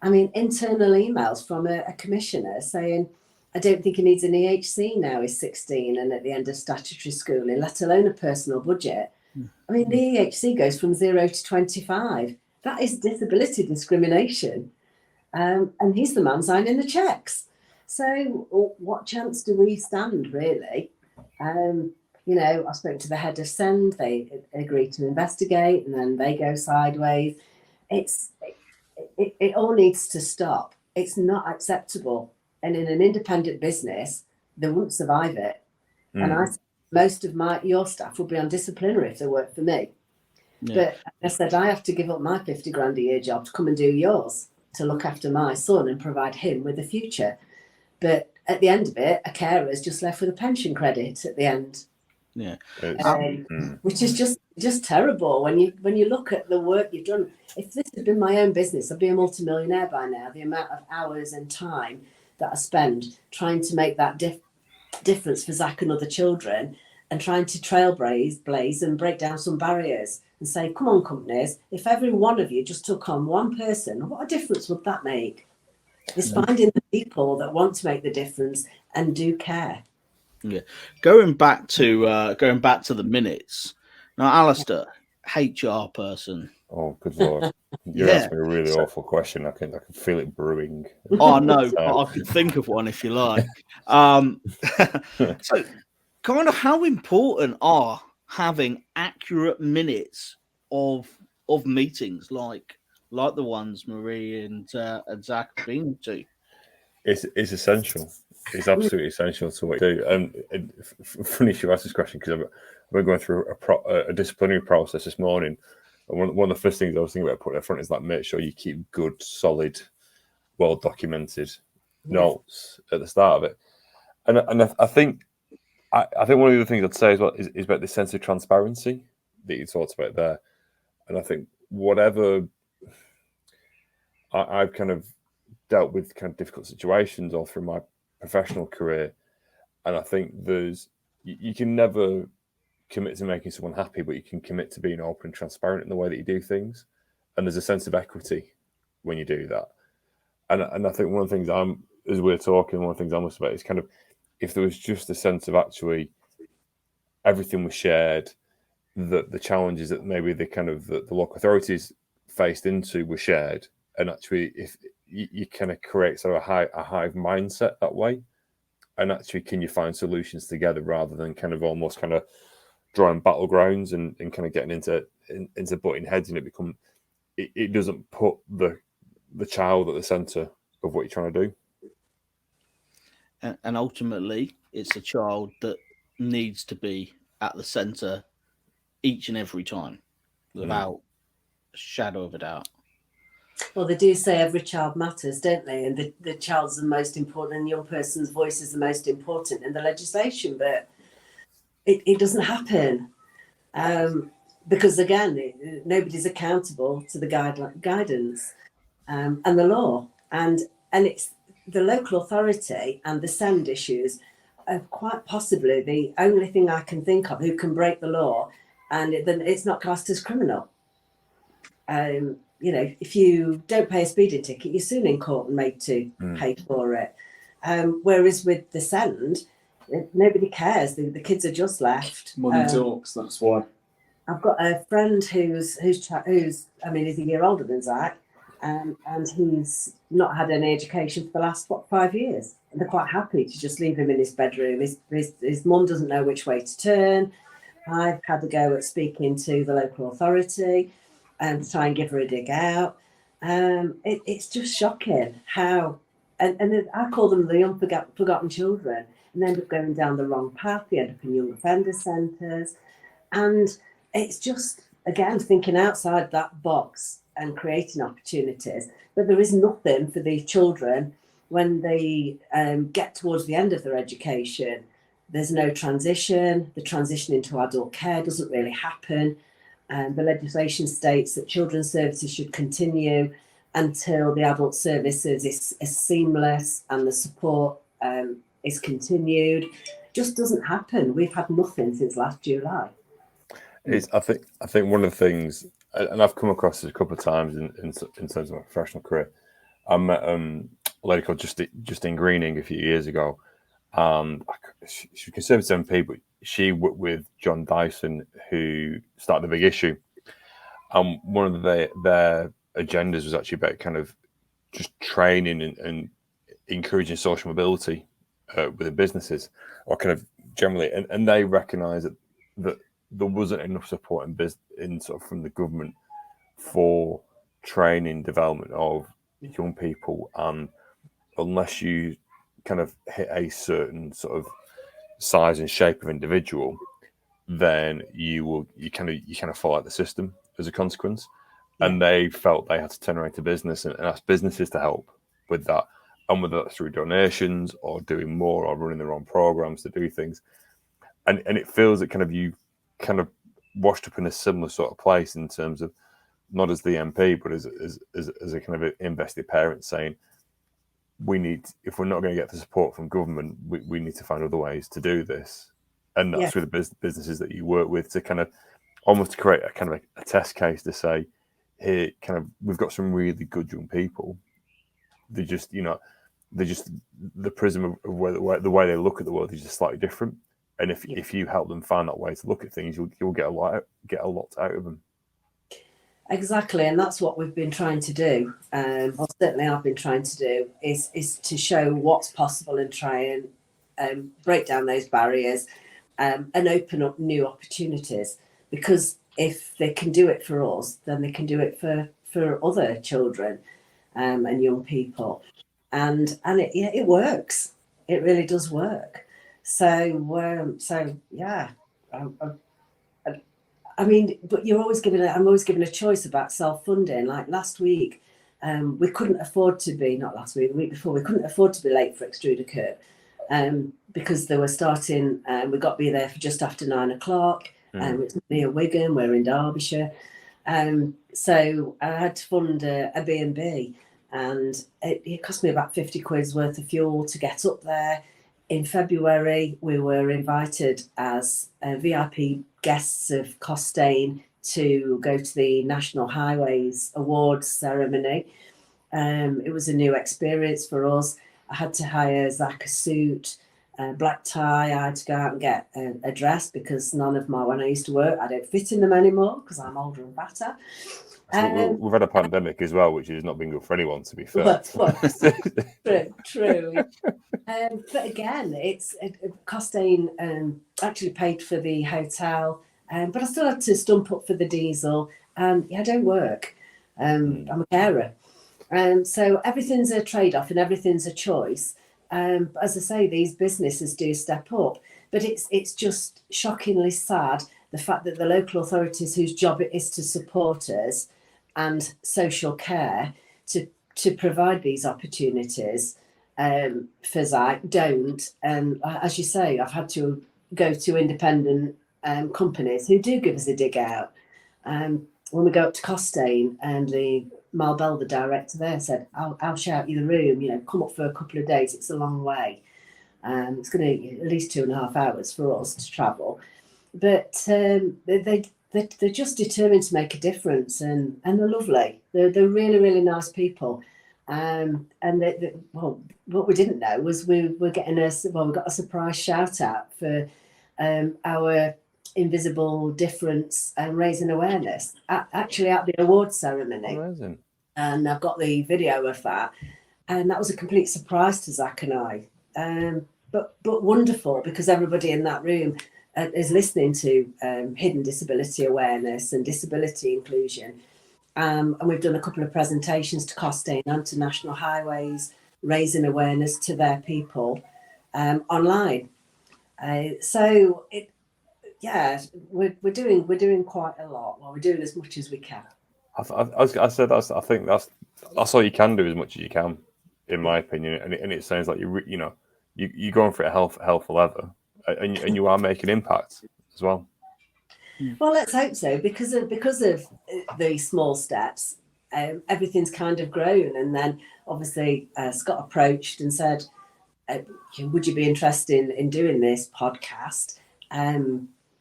[SPEAKER 4] I mean, internal emails from a commissioner saying, "I don't think he needs an EHC now, he's 16 and at the end of statutory schooling, let alone a personal budget." I mean, the EHC goes from 0 to 25. That is disability discrimination. And he's the man signing the checks. So what chance do we stand, really? I spoke to the head of SEND, they agreed to investigate, and then they go sideways. It all needs to stop. It's not acceptable. And in an independent business, they wouldn't survive it. And most of your staff would be on disciplinary if they worked for me. Yeah. But I said, I have to give up my 50 grand a year job to come and do yours, to look after my son and provide him with a future. But at the end of it, a carer is just left with a pension credit at the end.
[SPEAKER 1] Yeah,
[SPEAKER 4] which is just terrible when you look at the work you've done. If this had been my own business, I'd be a multimillionaire by now. The amount of hours and time that I spend trying to make that difference for Zach and other children, and trying to trailblaze and break down some barriers and say, "Come on, companies, if every one of you just took on one person, what a difference would that make?" It's finding the people that want to make the difference and do care.
[SPEAKER 1] Yeah, going back to the minutes. Now, Alistair, HR person.
[SPEAKER 2] Oh, good Lord! You're asking a really awful question. I can feel it brewing.
[SPEAKER 1] Oh no, I could think of one if you like. So, kind of, how important are having accurate minutes of meetings like the ones Marie and Zach have been to?
[SPEAKER 2] It's essential. It's absolutely essential to what you do. And funny you ask this question because I've been going through a disciplinary process this morning. And one of the first things I was thinking about putting up front is make sure you keep good, solid, well documented notes at the start of it. And I think one of the other things I'd say as well is about this sense of transparency that you talked about there. And I think whatever I've kind of dealt with kind of difficult situations all through my professional career, and I think you can never commit to making someone happy, but you can commit to being open and transparent in the way that you do things, and there's a sense of equity when you do that. And I think one of the things as we're talking, one of the things I'm about is kind of if there was just a sense of actually everything was shared, that the challenges that maybe the local authorities faced into were shared, and actually if you kind of create sort of a hive mindset that way, and actually can you find solutions together rather than kind of almost kind of drawing battlegrounds and kind of getting into butting heads, and it doesn't put the child at the center of what you're trying to do.
[SPEAKER 1] And ultimately, it's a child that needs to be at the center each and every time, without a shadow of a doubt.
[SPEAKER 4] Well, they do say every child matters, don't they? And the child's the most important, and the young person's voice is the most important in the legislation, but it doesn't happen. Because again, nobody's accountable to the guidance and the law. And it's the local authority and the SEND issues are quite possibly the only thing I can think of who can break the law, and then it's not classed as criminal. If you don't pay a speeding ticket, you're soon in court and made to pay for it. Whereas with the SEND, nobody cares. The kids are just left.
[SPEAKER 3] Money talks. That's why.
[SPEAKER 4] I've got a friend who's he's a year older than Zach, and he's not had any education for the last 5 years. And they're quite happy to just leave him in his bedroom. His mum doesn't know which way to turn. I've had to go at speaking to the local authority and try and give her a dig out. It's just shocking how, and I call them the forgotten children, and they end up going down the wrong path. They end up in young offender centres, and it's just, again, thinking outside that box and creating opportunities. But there is nothing for these children when they get towards the end of their education. There's no transition. The transition into adult care doesn't really happen. The legislation states that children's services should continue until the adult services is seamless and the support is continued. Just doesn't happen. We've had nothing since last July.
[SPEAKER 2] I think one of the things, and I've come across this a couple of times in terms of my professional career. I met a lady called Justine Greening a few years ago. She's a Conservative MP, but she worked with John Dyson, who started the Big Issue. One of their agendas was actually about kind of just training and encouraging social mobility within businesses, or kind of generally, and they recognise that there wasn't enough support in sort of from the government for training development of young people, and unless you kind of hit a certain sort of size and shape of individual, then you kind of fall out the system as a consequence. And they felt they had to turn around to business and ask businesses to help with that, and whether that's through donations or doing more or running their own programs to do things. And it feels that kind of you kind of washed up in a similar sort of place in terms of not as the MP, but as a kind of invested parent saying, we need, if we're not going to get the support from government, we need to find other ways to do this. And that's through the businesses that you work with, to kind of almost create a kind of a test case to say, here, kind of, we've got some really good young people. They're just the prism of where the way they look at the world is just slightly different. And if you help them find that way to look at things, you'll get a lot out of them. Exactly,
[SPEAKER 4] and that's what we've been trying to do. Well, certainly I've been trying to do is to show what's possible and try and break down those barriers and open up new opportunities. Because if they can do it for us, then they can do it for other children and young people, and it works. It really does work. So yeah. I mean, but I'm always given a choice about self-funding. Like last week, we couldn't afford to be, not last week, the week before, we couldn't afford to be late for Extruder Curb because they were starting, we got to be there for just after 9 o'clock. It's near Wigan, we're in Derbyshire. So I had to fund a B&B, and it cost me about 50 quid's worth of fuel to get up there. In February, we were invited as VIP guests of Costain to go to the National Highways Awards ceremony. It was a new experience for us. I had to hire Zach a suit. black tie. I had to go out and get a dress because when I used to work, I don't fit in them anymore because I'm older and fatter.
[SPEAKER 2] We've had a pandemic as well, which has not been good for anyone, to be fair.
[SPEAKER 4] True. But again, it's Costain actually paid for the hotel, but I still had to stump up for the diesel. I don't work. I'm a carer. So everything's a trade-off and everything's a choice. But as I say, these businesses do step up. But it's just shockingly sad, the fact that the local authorities whose job it is to support us and social care to provide these opportunities for Zak don't. And as you say, I've had to go to independent companies who do give us a dig out. When we go up to Costain, and the Malbell, the director there, said, I'll shout you the room, come up for a couple of days, it's a long way. It's going to be at least 2.5 hours for us to travel. But they're just determined to make a difference, and they're lovely. They're really, really nice people. And what we didn't know was we got a surprise shout out for our invisible difference and raising awareness actually at the awards ceremony.
[SPEAKER 2] Amazing.
[SPEAKER 4] And I've got the video of that, and that was a complete surprise to Zak and I. But wonderful, because everybody in that room is listening to hidden disability awareness and disability inclusion. And we've done a couple of presentations to Costain and to National Highways, raising awareness to their people online. We're doing quite a lot. Well, we're doing as much as we can.
[SPEAKER 2] I think that's all you can do, as much as you can, in my opinion. And it sounds like you're going for it hell for leather, and you are making impact as well.
[SPEAKER 4] Well, let's hope so, because of these small steps, everything's kind of grown. And then obviously Scott approached and said, would you be interested in doing this podcast?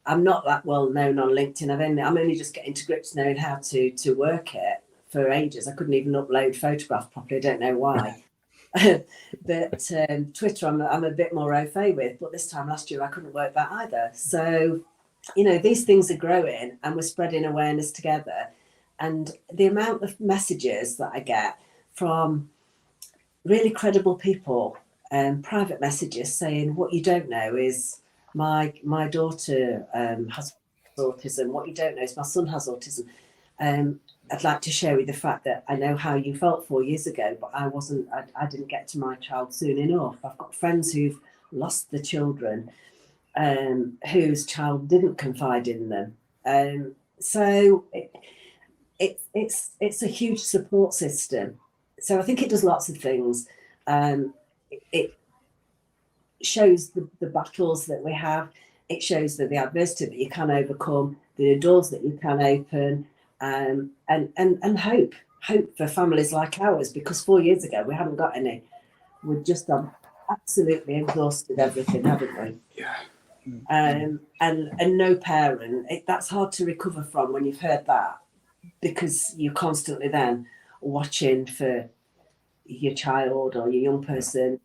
[SPEAKER 4] I'm not that well known on LinkedIn. I'm only just getting to grips knowing how to work it for ages. I couldn't even upload photographs properly. I don't know why. But Twitter, I'm a bit more au fait with. But this time last year, I couldn't work that either. So, these things are growing, and we're spreading awareness together. And the amount of messages that I get from really credible people, private messages saying, what you don't know is my daughter has autism. What you don't know is my son has autism. I'd like to share with the fact that I know how you felt 4 years ago, but I didn't get to my child soon enough. I've got friends who've lost the children, whose child didn't confide in them. So it's a huge support system. So I think it does lots of things. It shows the battles that we have. It shows that the adversity that you can overcome, the doors that you can open, and hope for families like ours, because 4 years ago we haven't got any. We've just absolutely exhausted everything, haven't we?
[SPEAKER 3] Yeah.
[SPEAKER 4] And no parent, that's hard to recover from when you've heard that, because you're constantly then watching for your child or your young person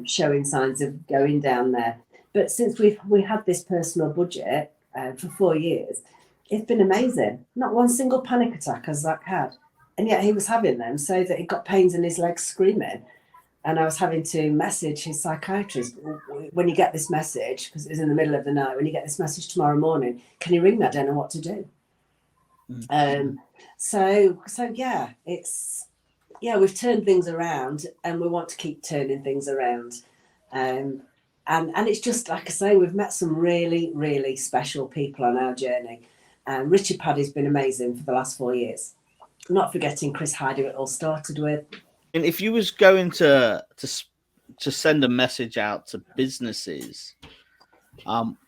[SPEAKER 4] showing signs of going down there. But since we had this personal budget for 4 years, it's been amazing. Not one single panic attack as Zak had, and yet he was having them so that he got pains in his legs screaming. And I was having to message his psychiatrist, when you get this message, because it was in the middle of the night, when you get this message tomorrow morning, can you ring me? I don't know what to do. So we've turned things around, and we want to keep turning things around. And it's just, like I say, we've met some really, really special people on our journey. Richard Paddy's been amazing for the last 4 years. Not forgetting Chris Hyde, who it all started with.
[SPEAKER 1] And if you was going to send a message out to businesses,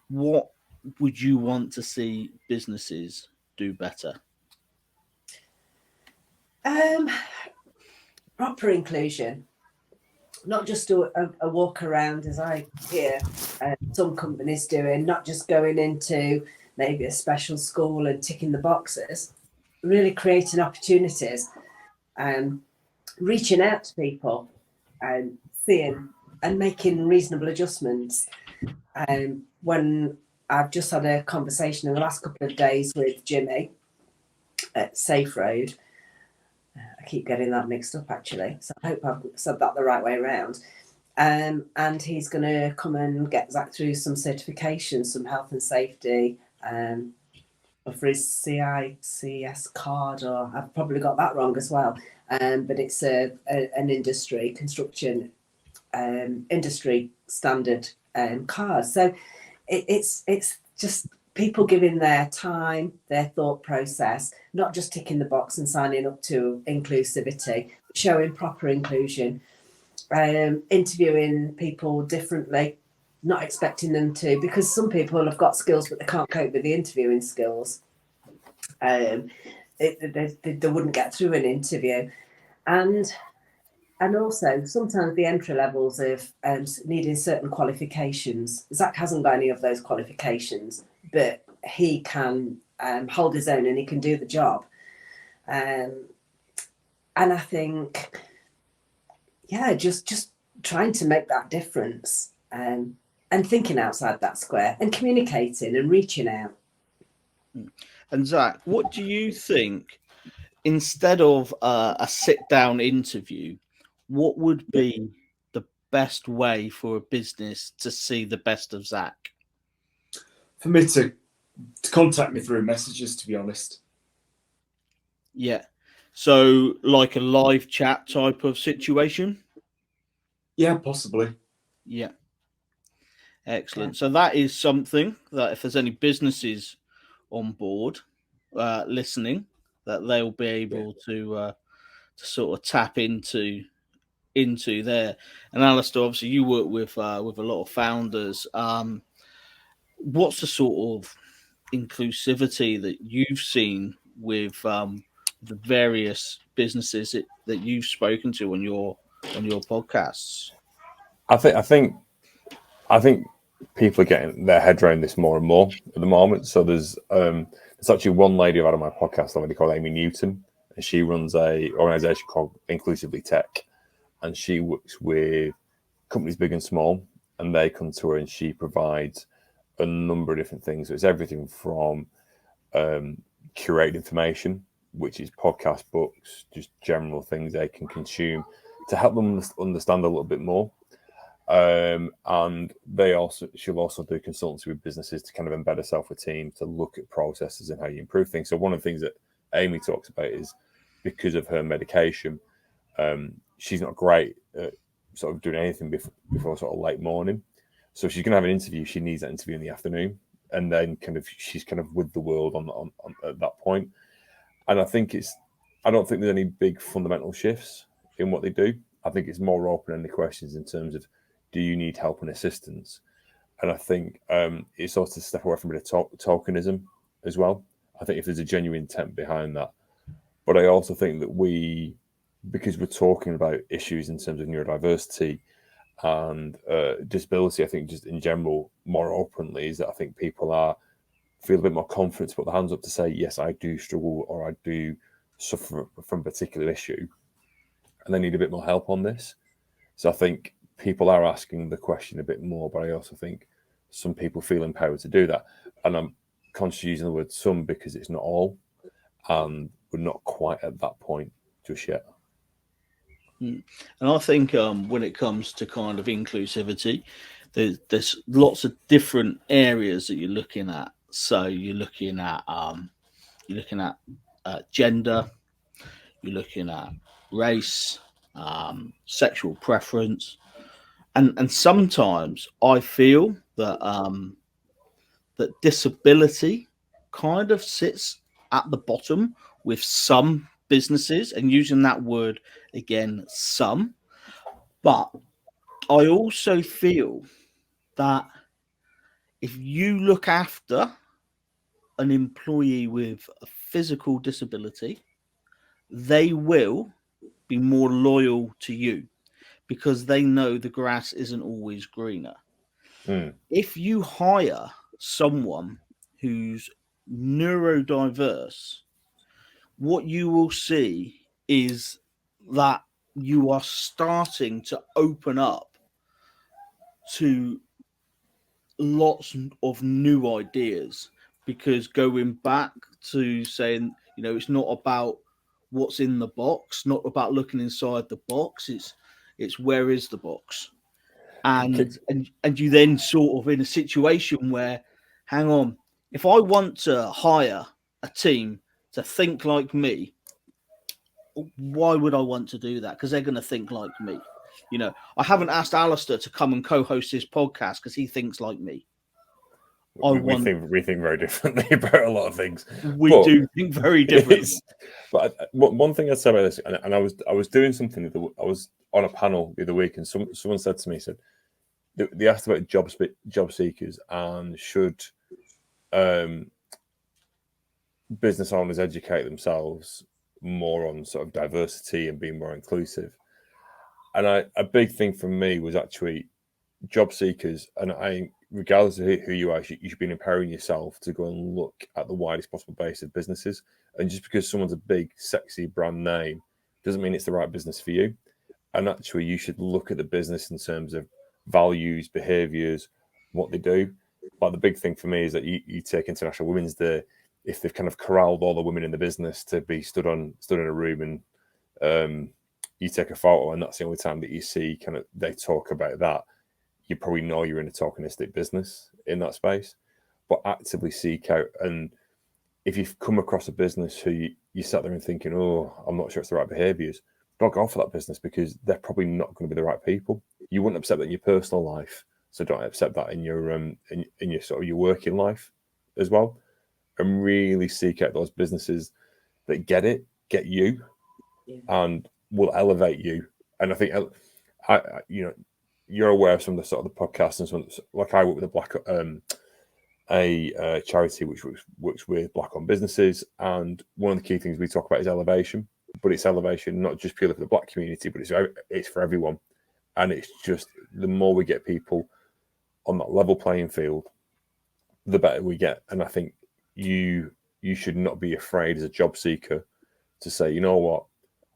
[SPEAKER 1] what would you want to see businesses do better?
[SPEAKER 4] Proper inclusion, not just a walk around, as I hear some companies doing, not just going into maybe a special school and ticking the boxes, really creating opportunities and reaching out to people and seeing making reasonable adjustments. When I've just had a conversation in the last couple of days with Jimmy at Safe Road. I keep getting that mixed up, actually, so I hope I've said that the right way around. And he's going to come and get Zak through some certifications, some health and safety, for his CICS card, or I've probably got that wrong as well. But it's an industry, construction industry standard card. So it's just people giving their time, their thought process, not just ticking the box and signing up to inclusivity, showing proper inclusion, interviewing people differently, not expecting them to, because some people have got skills but they can't cope with the interviewing skills. They wouldn't get through an interview. And also sometimes the entry levels of needing certain qualifications. Zak hasn't got any of those qualifications, but he can hold his own and he can do the job. And I think, just trying to make that difference, and thinking outside that square and communicating and reaching out.
[SPEAKER 1] And Zak, what do you think, instead of a sit-down interview, what would be the best way for a business to see the best of Zak?
[SPEAKER 3] For me to contact me through messages, to be honest.
[SPEAKER 1] Yeah. So like a live chat type of situation?
[SPEAKER 3] Yeah, possibly.
[SPEAKER 1] Yeah. Excellent. So that is something that if there's any businesses on board listening, that they'll be able to sort of tap into there. And Alistair, obviously you work with a lot of founders. What's the sort of inclusivity that you've seen with the various businesses that you've spoken to on your podcasts?
[SPEAKER 2] I think people are getting their head around this more and more at the moment. So there's actually one lady I've had on my podcast, a lady called Amy Newton, and she runs a organization called Inclusively Tech, and she works with companies big and small, and they come to her and she provides a number of different things. So it's everything from curated information, which is podcast, books, just general things they can consume to help them understand a little bit more. And she'll also do consultancy with businesses to kind of embed herself with teams to look at processes and how you improve things. So one of the things that Amy talks about is, because of her medication, she's not great at sort of doing anything before sort of late morning. So she's going to have an interview. She needs that interview in the afternoon, and then she's kind of with the world on at that point. And I don't think there's any big fundamental shifts in what they do. I think it's more open-ended questions in terms of, do you need help and assistance? And I think it's also to step away from a bit of tokenism as well. I think if there's a genuine intent behind that. But I also think that because we're talking about issues in terms of neurodiversity and disability, I think just in general, more openly, is that I think people feel a bit more confident to put their hands up to say, yes, I do struggle or I do suffer from a particular issue, and they need a bit more help on this. So I think people are asking the question a bit more, but I also think some people feel empowered to do that. And I'm conscious using the word some because it's not all, and we're not quite at that point just yet.
[SPEAKER 1] And I think when it comes to kind of inclusivity, there's lots of different areas that you're looking at. So you're looking at gender, you're looking at race, sexual preference, and sometimes I feel that that disability kind of sits at the bottom with some businesses, and using that word again, some. But I also feel that if you look after an employee with a physical disability, they will be more loyal to you because they know the grass isn't always greener. If you hire someone who's neurodiverse, what you will see is that you are starting to open up to lots of new ideas, because going back to saying, it's not about what's in the box, not about looking inside the box. It's where is the box, and you then sort of in a situation where, hang on, if I want to hire a team to think like me, why would I want to do that? Because they're going to think like me. I haven't asked Alistair to come and co-host this podcast because he thinks like me.
[SPEAKER 2] We think very differently about a lot of things.
[SPEAKER 1] We do think very differently.
[SPEAKER 2] But one thing I'd say about this, and I was doing something. I was on a panel the other week, and someone said to me, they asked about job seekers and should business owners educate themselves more on sort of diversity and being more inclusive. And a big thing for me was actually job seekers, and regardless of who you are, you should be empowering yourself to go and look at the widest possible base of businesses. And just because someone's a big, sexy brand name doesn't mean it's the right business for you. And actually, you should look at the business in terms of values, behaviours, what they do. Like the big thing for me is that you take International Women's Day, if they've kind of corralled all the women in the business to be stood in a room and you take a photo, and that's the only time that you see kind of they talk about that, you probably know you're in a tokenistic business in that space. But actively seek out, and if you've come across a business who you sat there and thinking, oh, I'm not sure it's the right behaviours, don't go for that business, because they're probably not going to be the right people. You wouldn't accept that in your personal life, so don't accept that in your in your sort of your working life as well. And really seek out those businesses that get you, and will elevate you. And I think you're aware of some of the sort of the podcasts and some, like I work with a charity which works with Black-owned businesses, and one of the key things we talk about is elevation. But it's elevation not just purely for the Black community, but it's for everyone. And it's just, the more we get people on that level playing field, the better we get. And I think you should not be afraid as a job seeker to say, you know what,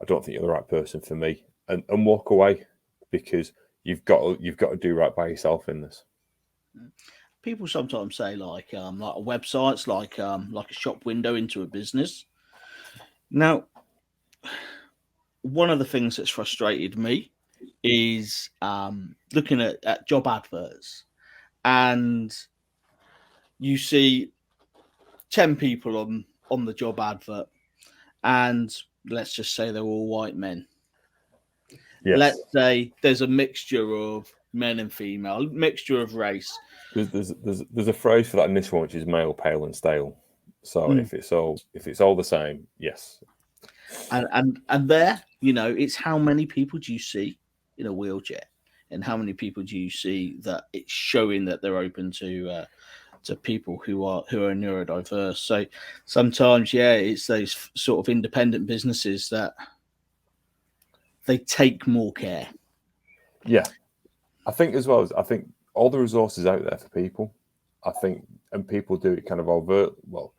[SPEAKER 2] I don't think you're the right person for me, and walk away, because you've got to do right by yourself in this.
[SPEAKER 1] People sometimes say like a website's like a shop window into a business. Now, one of the things that's frustrated me is looking at job adverts, and you see 10 people on the job advert, and let's just say they're all white men. Yes. Let's say there's a mixture of men and female, mixture of race.
[SPEAKER 2] There's a phrase for that in this one, which is male, pale, and stale. So if it's all the same, yes.
[SPEAKER 1] And there, it's how many people do you see in a wheelchair, and how many people do you see that it's showing that they're open to people who are neurodiverse. So sometimes, it's those sort of independent businesses that they take more care.
[SPEAKER 2] Yeah, I think as well as all the resources out there for people. I think, and people do it kind of overt. Well,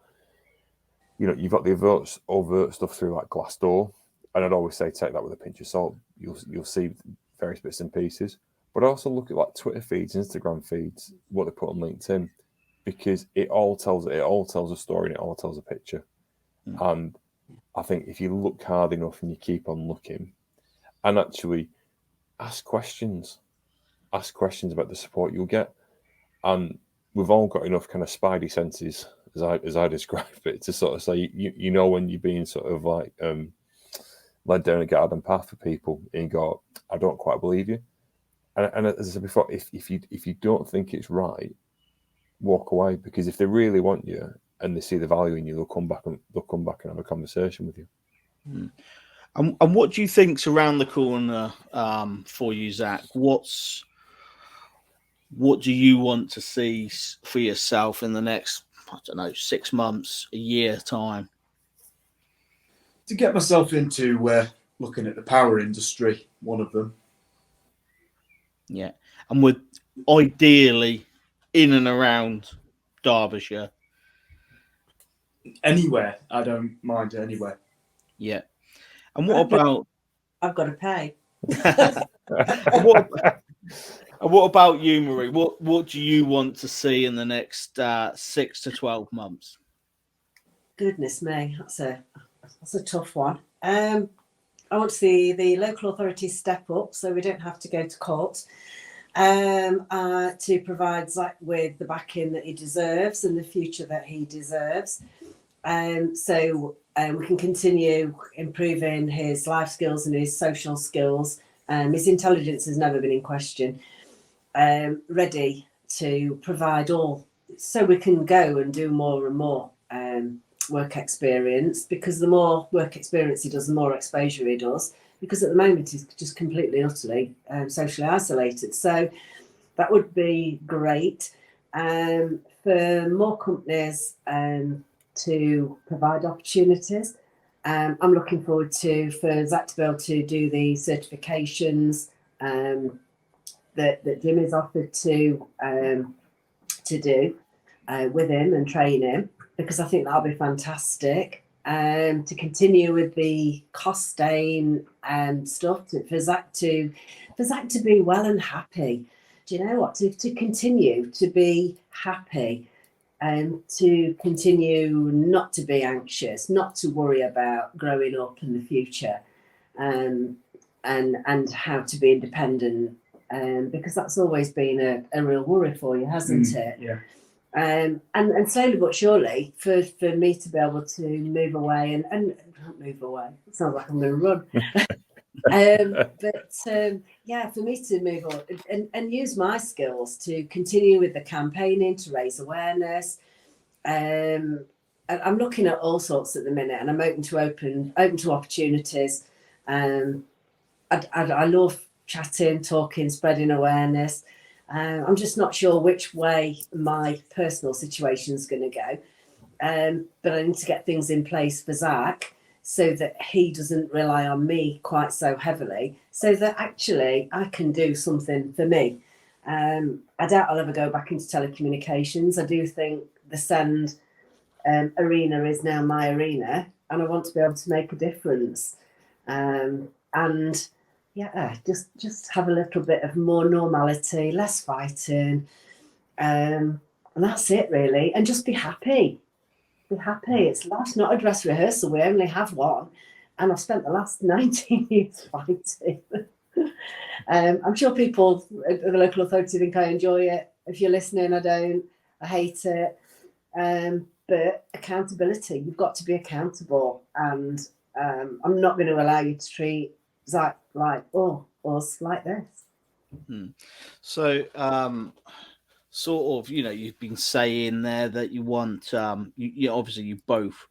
[SPEAKER 2] you've got the overt stuff through like Glassdoor, and I'd always say take that with a pinch of salt. You'll see various bits and pieces, but also look at like Twitter feeds, Instagram feeds, what they put on LinkedIn, because it all tells a story and it all tells a picture. And I think if you look hard enough and you keep on looking, and actually ask questions about the support you'll get, and we've all got enough kind of spidey senses, as I describe it, to sort of say when you're being sort of like led down a garden path for people, and you go, I don't quite believe you. And as I said before, if you don't think it's right, walk away, because if they really want you and they see the value in you, they'll come back and have a conversation with you.
[SPEAKER 1] And what do you think's around the corner for you, Zak? What do you want to see for yourself in the next, 6 months, a year time?
[SPEAKER 3] To get myself into looking at the power industry, one of them.
[SPEAKER 1] Yeah, and we're ideally in and around Derbyshire.
[SPEAKER 3] Anywhere, I don't mind anywhere.
[SPEAKER 1] Yeah. And what about?
[SPEAKER 4] I've got to pay.
[SPEAKER 1] And what about you, Marie? What do you want to see in the next 6 to 12 months?
[SPEAKER 4] Goodness me, that's a tough one. I want to see the local authorities step up so we don't have to go to court, to provide Zak with the backing that he deserves and the future that he deserves. So we can continue improving his life skills and his social skills. His intelligence has never been in question. Ready to provide all, so we can go and do more and more work experience, because the more work experience he does, the more exposure he does, because at the moment he's just completely and utterly socially isolated. So that would be great. For more companies to provide opportunities. I'm looking forward for Zak to be able to do the certifications that Jim is offered to do with him and train him, because I think that'll be fantastic. To continue with the costain stuff, for Zak to be well and happy. Do you know what? To continue to be happy. To continue not to be anxious, not to worry about growing up in the future, and how to be independent, because that's always been a real worry for you, hasn't it?
[SPEAKER 3] Yeah.
[SPEAKER 4] And slowly but surely, for me to be able to move away and not move away. It sounds like I'm going to run. Yeah, for me to move on and use my skills to continue with the campaigning, to raise awareness. I'm looking at all sorts at the minute, and I'm open to opportunities. I love chatting, talking, spreading awareness. I'm just not sure which way my personal situation is going to go, but I need to get things in place for Zak, so that he doesn't rely on me quite so heavily, so that actually I can do something for me. I doubt I'll ever go back into telecommunications. I do think the SEND arena is now my arena, and I want to be able to make a difference. And yeah, just have a little bit of more normality, less fighting, and that's it really. And just be happy. Be happy. It's life's not a dress rehearsal. We only have one, and I've spent the last 19 years fighting. I'm sure people at the local authority think I enjoy it. If you're listening, I don't. I hate it. But accountability, you've got to be accountable, and I'm not going to allow you to treat Zak like us like this.
[SPEAKER 1] So sort of, you've been saying there that you want, you obviously you both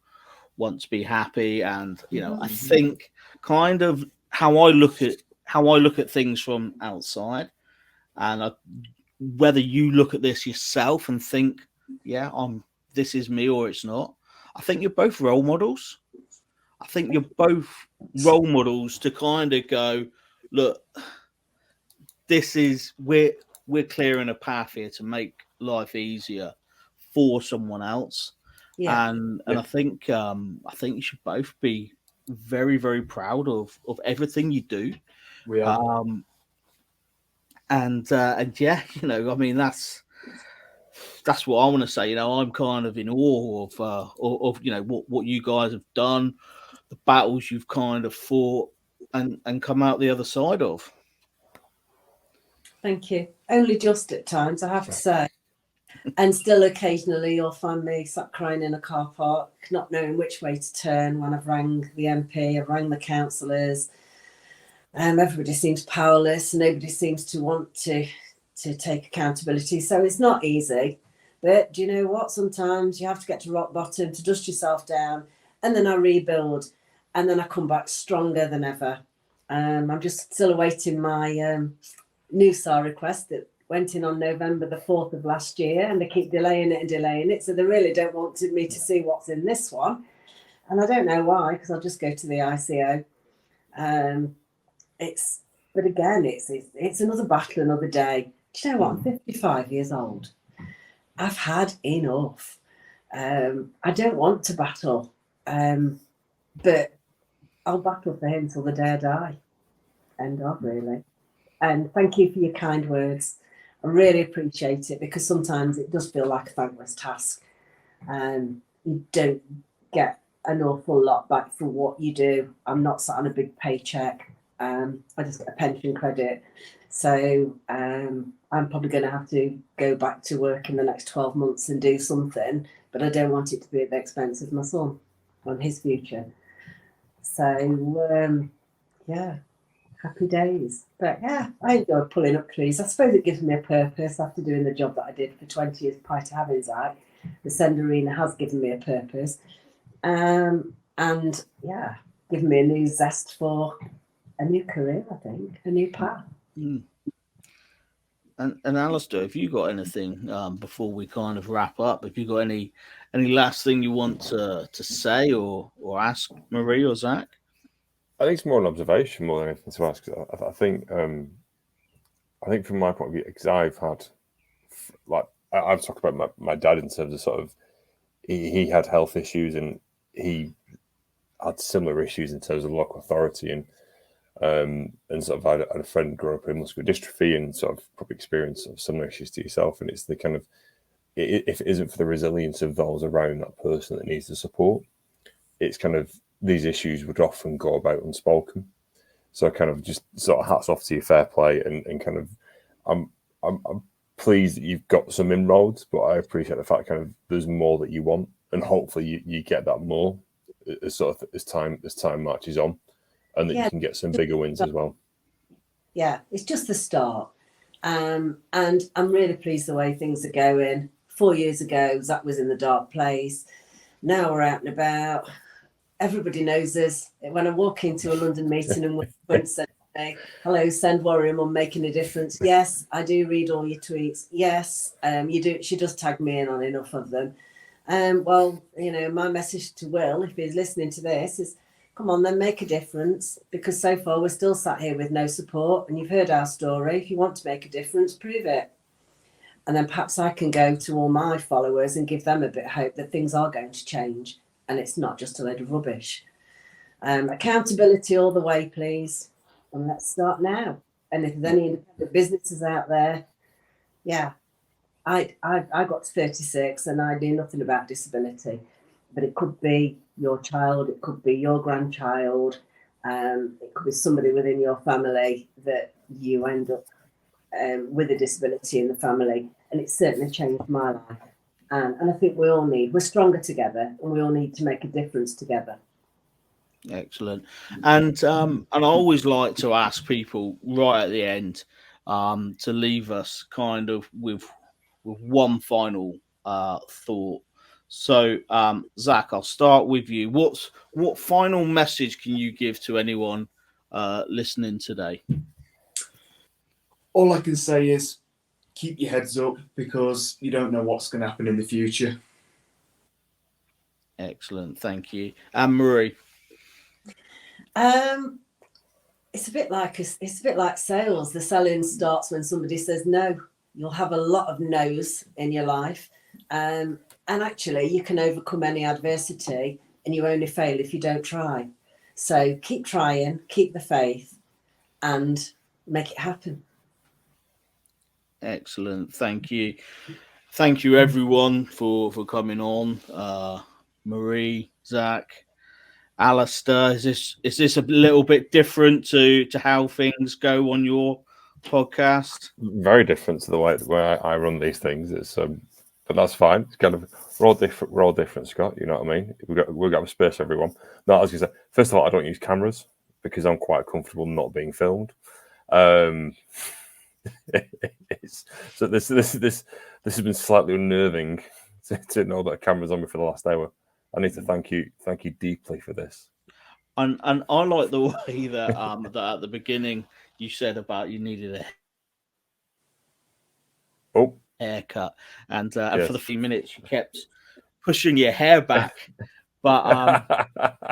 [SPEAKER 1] want to be happy, and I think kind of how I look at things from outside, and whether you look at this yourself and think, yeah, this is me or it's not. I think you're both role models. I think you're both role models to kind of go, look, this is we're clearing a path here to make life easier for someone else. Yeah. And I think you should both be very, very proud of everything you do.
[SPEAKER 3] We are.
[SPEAKER 1] And yeah, I mean, that's what I want to say. I'm kind of in awe of what you guys have done, the battles you've kind of fought and come out the other side of.
[SPEAKER 4] Thank you. Only just at times, I have to say. And still occasionally you'll find me sat crying in a car park, not knowing which way to turn when I've rang the MP, I've rang the councillors. Everybody seems powerless, and nobody seems to want to take accountability. So it's not easy. But do you know what? Sometimes you have to get to rock bottom to dust yourself down, and then I rebuild, and then I come back stronger than ever. I'm just still awaiting my new SAR request that went in on November the 4th of last year, and they keep delaying it. So they really don't want me to see what's in this one. And I don't know why, because I'll just go to the ICO. But again, it's another battle, another day. Do you know what? I'm 55 years old. I've had enough. I don't want to battle, but I'll battle for him till the day I die. End of, really. And thank you for your kind words. I really appreciate it, because sometimes it does feel like a thankless task. You don't get an awful lot back for what you do. I'm not sat on a big paycheck. I just get a pension credit. So I'm probably going to have to go back to work in the next 12 months and do something, but I don't want it to be at the expense of my son and his future. So yeah, happy days. But yeah, I enjoy pulling up trees. I suppose it gives me a purpose after doing the job that I did for 20 years prior to having Zak. The Send Arena has given me a purpose. And yeah, given me a new zest for a new career, I think, a new path.
[SPEAKER 1] Mm. And Alistair, have you got anything before we kind of wrap up? Have you got any last thing you want to say or ask Marie or Zak?
[SPEAKER 2] I think it's more an observation more than anything to ask. I think from my point of view, because I've had, like, I've talked about my dad in terms of sort of, he had health issues and he had similar issues in terms of local authority, and sort of I had a friend grow up with muscular dystrophy and sort of probably experience sort of similar issues to yourself. And it's the kind of, if it isn't for the resilience of those around that person that needs the support, it's kind of, these issues would often go about unspoken. So kind of just sort of hats off to you, fair play, and kind of, I'm pleased that you've got some inroads, but I appreciate the fact kind of there's more that you want, and hopefully you get that more as sort of as time marches on, and that you can get some bigger wins as well.
[SPEAKER 4] Yeah, it's just the start. And I'm really pleased the way things are going. 4 years ago, Zak was in the dark place. Now we're out and about. Everybody knows us. When I walk into a London meeting and won't say, hello, Send Warrior Mum making a difference. Yes, I do read all your tweets. Yes, you do. She does tag me in on enough of them. Well, my message to Will, if he's listening to this, is come on then, make a difference, because so far we're still sat here with no support, and you've heard our story. If you want to make a difference, prove it. And then perhaps I can go to all my followers and give them a bit of hope that things are going to change and it's not just a load of rubbish. Accountability all the way, please. And let's start now. And if there's any independent businesses out there, yeah, I got to 36 and I knew nothing about disability, but it could be your child, it could be your grandchild, it could be somebody within your family that you end up with a disability in the family, and it's certainly changed my life. And I think we're stronger together, and we all need to make a difference together.
[SPEAKER 1] Excellent. And I always like to ask people right at the end to leave us kind of with one final thought. So, Zak, I'll start with you. What final message can you give to anyone listening today?
[SPEAKER 3] All I can say is keep your heads up, because you don't know what's going to happen in the future.
[SPEAKER 1] Excellent, thank you. And Marie?
[SPEAKER 4] It's a bit like sales. The selling starts when somebody says no. You'll have a lot of no's in your life, and actually you can overcome any adversity, and you only fail if you don't try. So keep trying, keep the faith, and make it happen.
[SPEAKER 1] Excellent, thank you everyone for coming on. Marie, Zak, Alistair, is this a little bit different to how things go on your podcast?
[SPEAKER 2] Very different to the way I run these things. It's but that's fine. It's kind of we're all different, Scott. You know what I mean? We've got a space for everyone. No, I was going to say, first of all, I don't use cameras because I'm quite comfortable not being filmed. So this has been slightly unnerving to know that a camera's on me for the last hour. I need to thank you deeply for this.
[SPEAKER 1] And I like the way that that at the beginning you said about you needed a haircut, and
[SPEAKER 2] Yes.
[SPEAKER 1] for the few minutes you kept pushing your hair back, but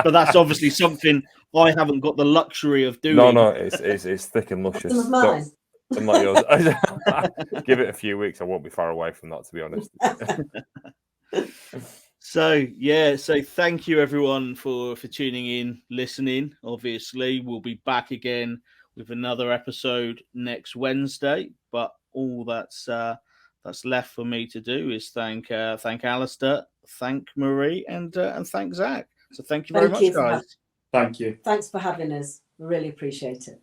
[SPEAKER 1] that's obviously something I haven't got the luxury of doing.
[SPEAKER 2] No, it's thick and luscious.
[SPEAKER 4] Some of mine.
[SPEAKER 2] Not yours. Give it a few weeks, I won't be far away from that, to be honest.
[SPEAKER 1] So thank you everyone for tuning in, listening. Obviously, we'll be back again with another episode next Wednesday. But all that's left for me to do is thank Alistair, thank Marie, and thank Zak. So thank you very much, guys.
[SPEAKER 3] Thank you.
[SPEAKER 4] Thanks for having us. We really appreciate it.